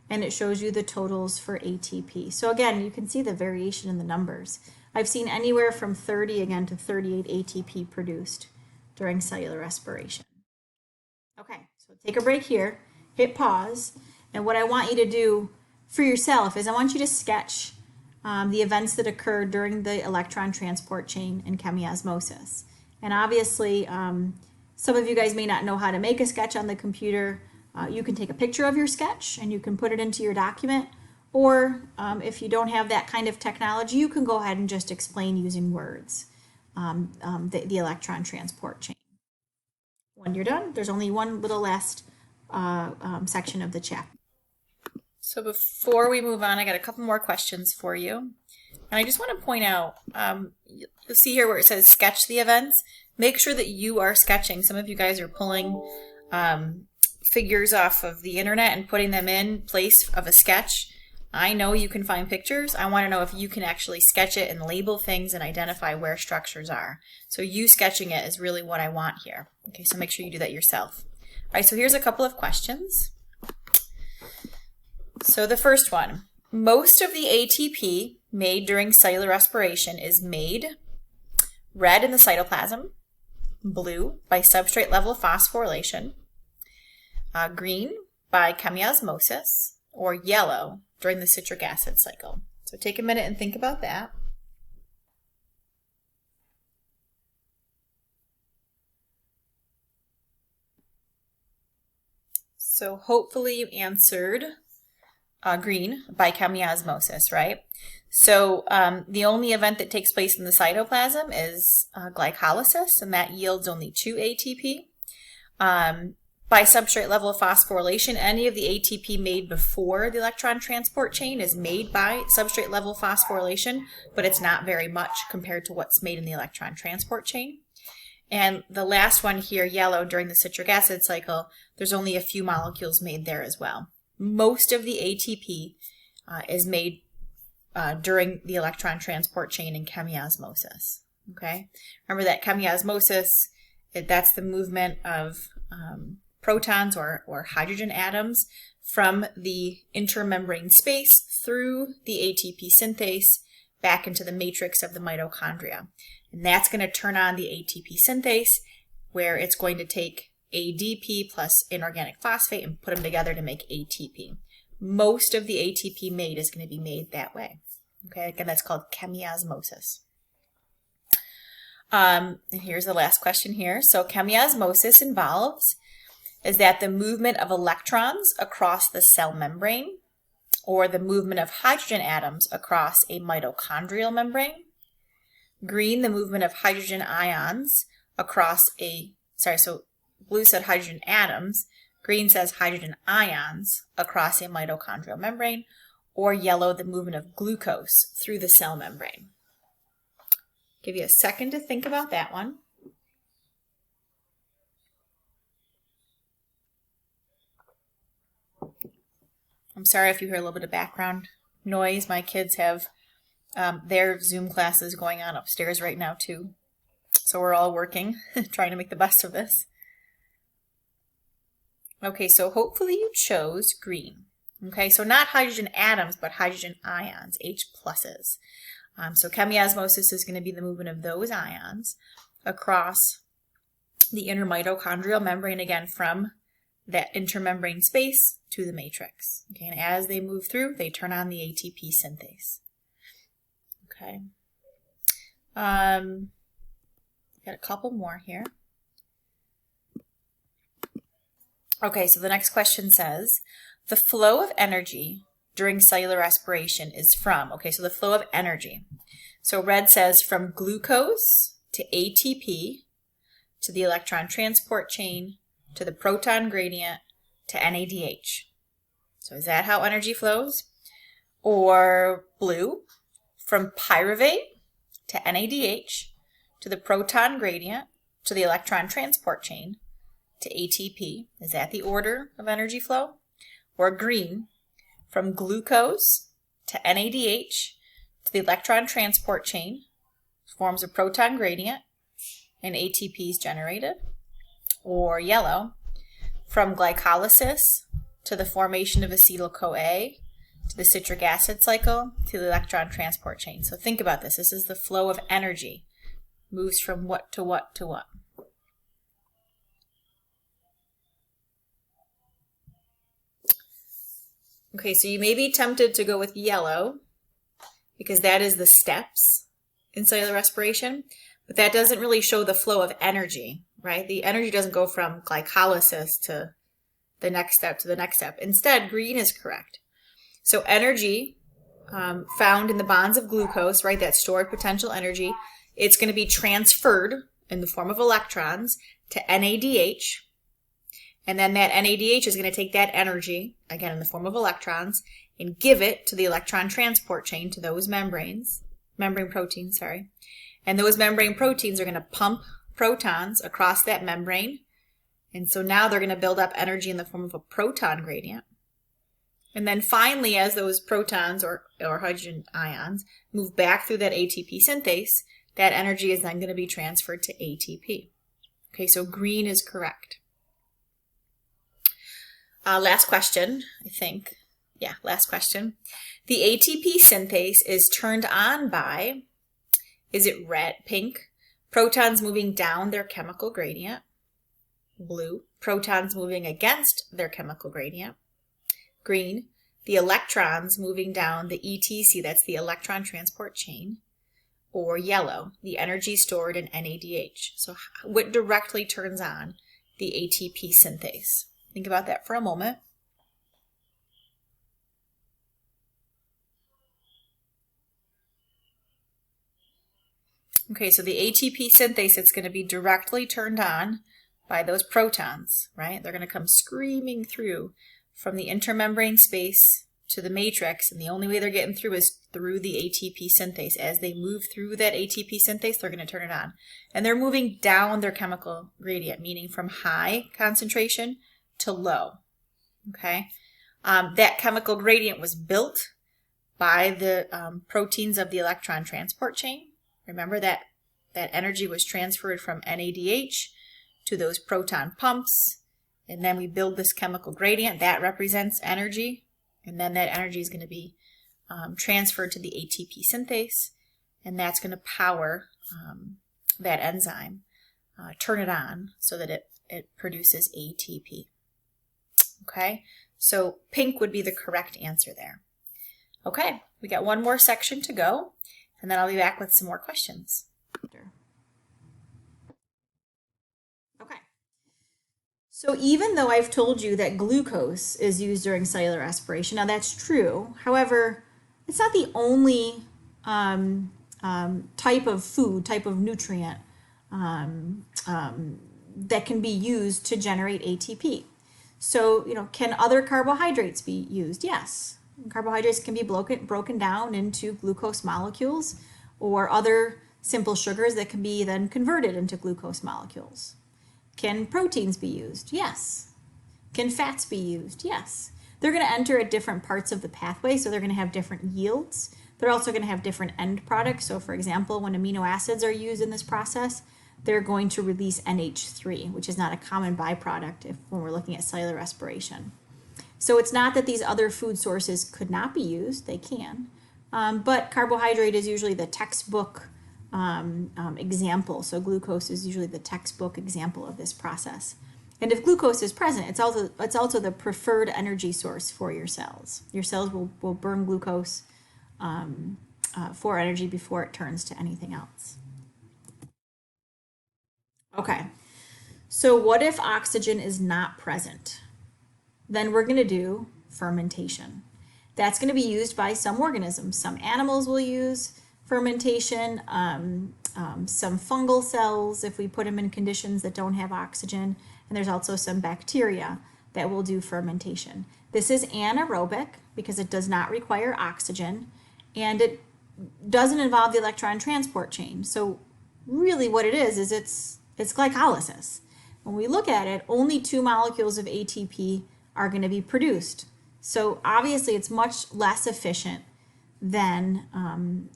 and it shows you the totals for ATP. So again, you can see the variation in the numbers. I've seen anywhere from 30 again to 38 ATP produced during cellular respiration. Okay, so take a break here, hit pause, and what I want you to do for yourself is I want you to sketch the events that occur during the electron transport chain in chemiosmosis. And obviously, some of you guys may not know how to make a sketch on the computer. You can take a picture of your sketch and you can put it into your document. Or if you don't have that kind of technology, you can go ahead and just explain using words the electron transport chain. When you're done, there's only one little last section of the chapter. So before we move on, I got a couple more questions for you. And I just want to point out, you'll see here where it says sketch the events. Make sure that you are sketching. Some of you guys are pulling figures off of the internet and putting them in place of a sketch. I know you can find pictures. I want to know if you can actually sketch it and label things and identify where structures are. So you sketching it is really what I want here. Okay, so make sure you do that yourself. All right, so here's a couple of questions. So the first one, most of the ATP made during cellular respiration is made red in the cytoplasm, blue by substrate level phosphorylation, green by chemiosmosis, or yellow during the citric acid cycle. So take a minute and think about that. So hopefully you answered green by chemiosmosis, right? So the only event that takes place in the cytoplasm is glycolysis, and that yields only 2 ATP. By substrate level phosphorylation, any of the ATP made before the electron transport chain is made by substrate level phosphorylation, but it's not very much compared to what's made in the electron transport chain. And the last one here, yellow, during the citric acid cycle, there's only a few molecules made there as well. Most of the ATP is made during the electron transport chain in chemiosmosis. Okay, remember that chemiosmosis, that's the movement of protons or hydrogen atoms from the intermembrane space through the ATP synthase back into the matrix of the mitochondria. And that's going to turn on the ATP synthase, where it's going to take ADP plus inorganic phosphate and put them together to make ATP. Most of the ATP made is going to be made that way. Okay, again, that's called chemiosmosis. And here's the last question here. So chemiosmosis involves Is that the movement of electrons across the cell membrane, or the movement of hydrogen atoms across a mitochondrial membrane? Green, the movement of hydrogen ions across so blue said hydrogen atoms, green says hydrogen ions across a mitochondrial membrane, or yellow, the movement of glucose through the cell membrane. Give you a second to think about that one. I'm sorry if you hear a little bit of background noise. My kids have their Zoom classes going on upstairs right now too. So we're all working, trying to make the best of this. Okay, so hopefully you chose green. Okay, so not hydrogen atoms, but hydrogen ions, H pluses. So chemiosmosis is going to be the movement of those ions across the inner mitochondrial membrane, again, from that intermembrane space to the matrix. Okay, and as they move through, they turn on the ATP synthase. Okay. Got a couple more here. Okay, so the next question says, the flow of energy during cellular respiration is from, okay, so the flow of energy. So red says from glucose to ATP to the electron transport chain to the proton gradient to NADH. So is that how energy flows? Or blue, from pyruvate to NADH to the proton gradient to the electron transport chain to ATP. Is that the order of energy flow? Or green, from glucose to NADH to the electron transport chain, forms a proton gradient, and ATP is generated. Or yellow, from glycolysis to the formation of acetyl-CoA to the citric acid cycle to the electron transport chain. So think about this. This is the flow of energy. Moves from what to what to what. Okay, so you may be tempted to go with yellow because that is the steps in cellular respiration, but that doesn't really show the flow of energy, right? The energy doesn't go from glycolysis to the next step to the next step. Instead, green is correct. So energy found in the bonds of glucose, right, that stored potential energy, it's going to be transferred in the form of electrons to NADH. And then that NADH is going to take that energy, again in the form of electrons, and give it to the electron transport chain, to those membrane proteins, And those membrane proteins are going to pump protons across that membrane. And so now they're going to build up energy in the form of a proton gradient. And then finally, as those protons or hydrogen ions move back through that ATP synthase, that energy is then going to be transferred to ATP. Okay, so green is correct. Last question, I think. Yeah, last question. The ATP synthase is turned on by, is it red, pink? Protons moving down their chemical gradient. Blue, protons moving against their chemical gradient. Green, the electrons moving down the ETC, that's the electron transport chain. Or yellow, the energy stored in NADH. So what directly turns on the ATP synthase? Think about that for a moment. Okay, so the ATP synthase, it's going to be directly turned on by those protons, right? They're going to come screaming through from the intermembrane space to the matrix, and the only way they're getting through is through the ATP synthase. As they move through that ATP synthase, they're going to turn it on. And they're moving down their chemical gradient, meaning from high concentration to low, okay? That chemical gradient was built by the proteins of the electron transport chain. Remember that energy was transferred from NADH to those proton pumps, and then we build this chemical gradient. That represents energy, and then that energy is going to be transferred to the ATP synthase, and that's going to power that enzyme, turn it on so that it produces ATP. Okay, so pink would be the correct answer there. Okay, we got one more section to go, and then I'll be back with some more questions. Okay. So even though I've told you that glucose is used during cellular respiration, now that's true. However, it's not the only type of food, type of nutrient that can be used to generate ATP. So, can other carbohydrates be used? Yes. Carbohydrates can be broken down into glucose molecules or other simple sugars that can be then converted into glucose molecules. Can proteins be used? Yes. Can fats be used? Yes. They're going to enter at different parts of the pathway, so they're going to have different yields. They're also going to have different end products. So, for example, when amino acids are used in this process, they're going to release NH3, which is not a common byproduct when we're looking at cellular respiration. So it's not that these other food sources could not be used, they can, but carbohydrate is usually the textbook example. So glucose is usually the textbook example of this process. And if glucose is present, it's also the preferred energy source for your cells. Your cells will burn glucose for energy before it turns to anything else. Okay, so what if oxygen is not present? Then we're going to do fermentation. That's going to be used by some organisms. Some animals will use fermentation, some fungal cells if we put them in conditions that don't have oxygen, and there's also some bacteria that will do fermentation. This is anaerobic because it does not require oxygen, and it doesn't involve the electron transport chain. So really what it is it's glycolysis. When we look at it, only 2 molecules of ATP are going to be produced. So obviously it's much less efficient than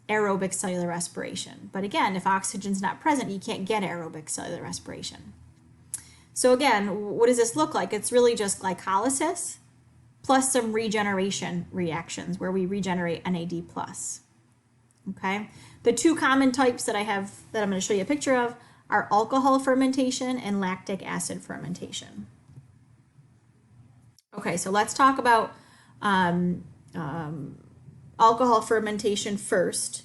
aerobic cellular respiration. But again, if oxygen's not present, you can't get aerobic cellular respiration. So again, what does this look like? It's really just glycolysis plus some regeneration reactions where we regenerate NAD+. Okay? The 2 common types that I'm going to show you a picture of are alcohol fermentation and lactic acid fermentation. Okay, so let's talk about alcohol fermentation first,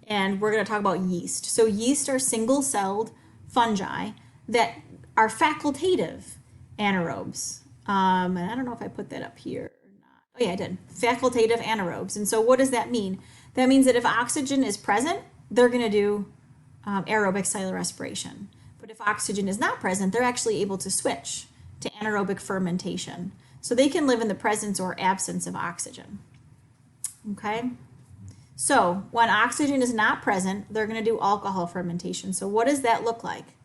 and we're going to talk about yeast. So yeast are single-celled fungi that are facultative anaerobes. And I don't know if I put that up here or not. Oh yeah, I did. Facultative anaerobes. And so what does that mean? That means that if oxygen is present, they're going to do aerobic cellular respiration. But if oxygen is not present, they're actually able to switch to anaerobic fermentation. So they can live in the presence or absence of oxygen. Okay? So when oxygen is not present, they're going to do alcohol fermentation. So what does that look like?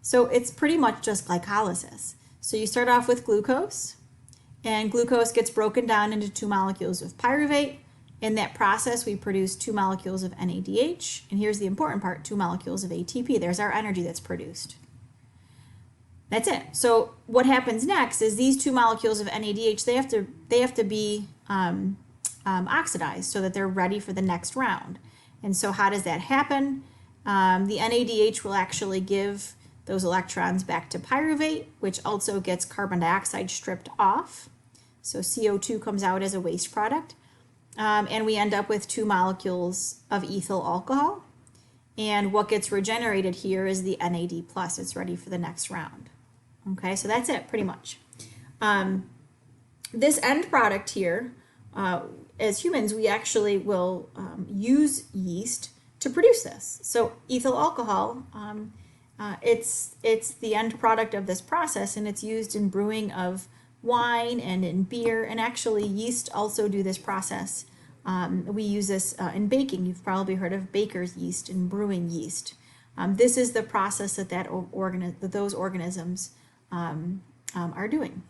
So it's pretty much just glycolysis. So you start off with glucose, and glucose gets broken down into 2 molecules of pyruvate. In that process, we produce 2 molecules of NADH, and here's the important part, 2 molecules of ATP. There's our energy that's produced. That's it. So what happens next is these 2 molecules of NADH, they have to be oxidized so that they're ready for the next round. And so how does that happen? The NADH will actually give those electrons back to pyruvate, which also gets carbon dioxide stripped off. So CO2 comes out as a waste product. And we end up with 2 molecules of ethyl alcohol. And what gets regenerated here is the NAD+. It's ready for the next round. Okay, so that's it, pretty much. This end product here, as humans, we actually will use yeast to produce this. So ethyl alcohol, it's the end product of this process, and it's used in brewing of wine and in beer, and actually yeast also do this process. We use this in baking. You've probably heard of baker's yeast and brewing yeast. This is the process that those organisms are doing.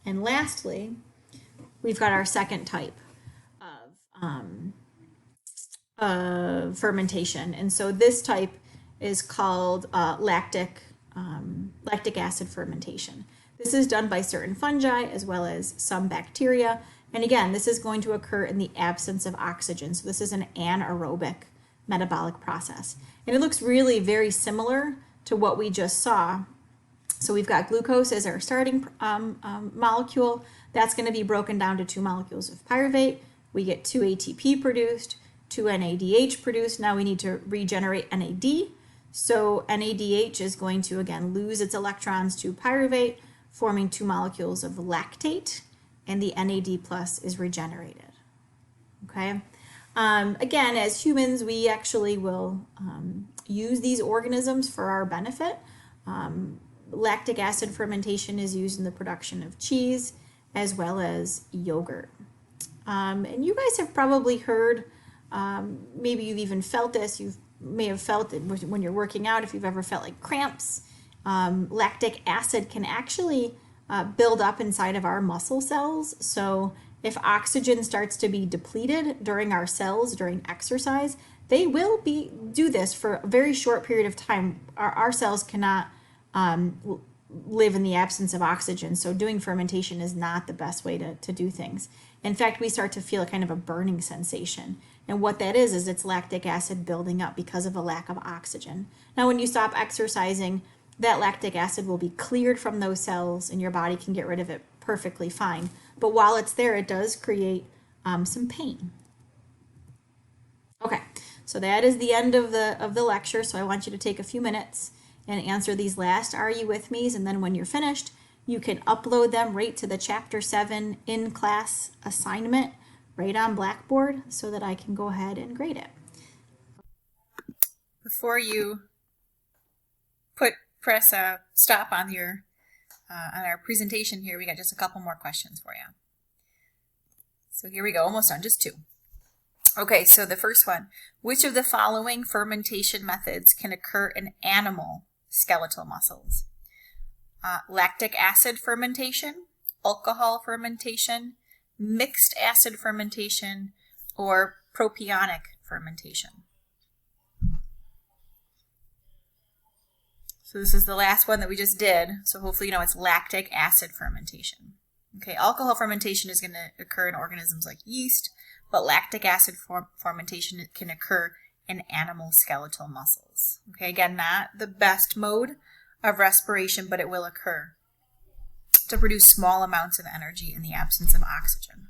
And lastly, we've got our second type of fermentation, and so this type is called lactic acid fermentation. This is done by certain fungi as well as some bacteria. And again, this is going to occur in the absence of oxygen. So this is an anaerobic metabolic process. And it looks really very similar to what we just saw. So we've got glucose as our starting molecule. That's going to be broken down to 2 molecules of pyruvate. We get 2 ATP produced, 2 NADH produced. Now we need to regenerate NAD. So NADH is going to, again, lose its electrons to pyruvate, forming 2 molecules of lactate, and the NAD plus is regenerated. Okay? Again, as humans, we actually will use these organisms for our benefit. Lactic acid fermentation is used in the production of cheese as well as yogurt. And you guys have probably heard, maybe you've even felt this, you may have felt it when you're working out, if you've ever felt like cramps. Lactic acid can actually build up inside of our muscle cells. So if oxygen starts to be depleted during our cells during exercise, they will do this for a very short period of time. Our cells cannot live in the absence of oxygen, so doing fermentation is not the best way to do things. In fact, we start to feel kind of a burning sensation, and what that is it's lactic acid building up because of a lack of oxygen. Now, when you stop exercising, that lactic acid will be cleared from those cells, and your body can get rid of it perfectly fine. But while it's there, it does create some pain. Okay, so that is the end of the lecture. So I want you to take a few minutes and answer these last Are You With Me's, and then when you're finished, you can upload them right to the Chapter 7 in-class assignment right on Blackboard so that I can go ahead and grade it. Before you press stop on your on our presentation here, we got just a couple more questions for you. So here we go, almost done, just 2. Okay, so the first one, which of the following fermentation methods can occur in animal skeletal muscles? Lactic acid fermentation, alcohol fermentation, mixed acid fermentation, or propionic fermentation. So this is the last one that we just did. So hopefully you know it's lactic acid fermentation. Okay, alcohol fermentation is going to occur in organisms like yeast, but lactic acid fermentation can occur in animal skeletal muscles. Okay, again, not the best mode of respiration, but it will occur to produce small amounts of energy in the absence of oxygen.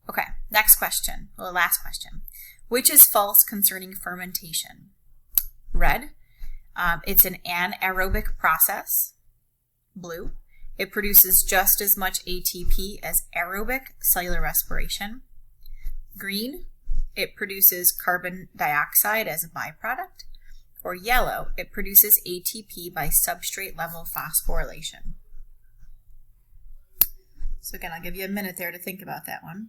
Okay, next question, well, last question. Which is false concerning fermentation? Red, it's an anaerobic process. Blue, it produces just as much ATP as aerobic cellular respiration. Green, it produces carbon dioxide as a byproduct. Or yellow, it produces ATP by substrate level phosphorylation. So again, I'll give you a minute there to think about that one.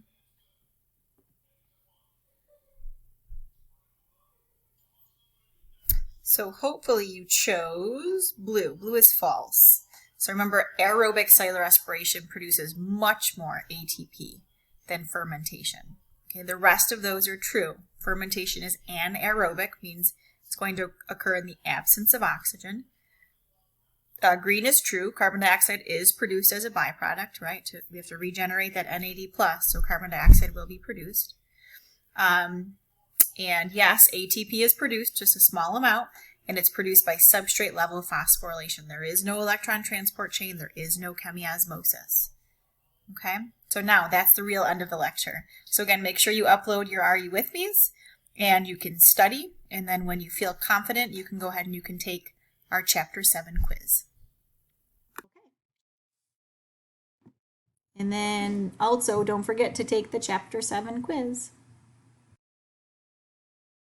So hopefully you chose blue. Blue is false. So remember, aerobic cellular respiration produces much more ATP than fermentation. Okay, the rest of those are true. Fermentation is anaerobic, means it's going to occur in the absence of oxygen. Green is true. Carbon dioxide is produced as a byproduct, right? We have to regenerate that NAD+, so carbon dioxide will be produced. And yes, ATP is produced, just a small amount, and it's produced by substrate level phosphorylation. There is no electron transport chain. There is no chemiosmosis. Okay, so now that's the real end of the lecture. So again, make sure you upload your Are You With Me's, and you can study, and then when you feel confident, you can go ahead and you can take our Chapter 7 quiz. And then also don't forget to take the Chapter 7 quiz.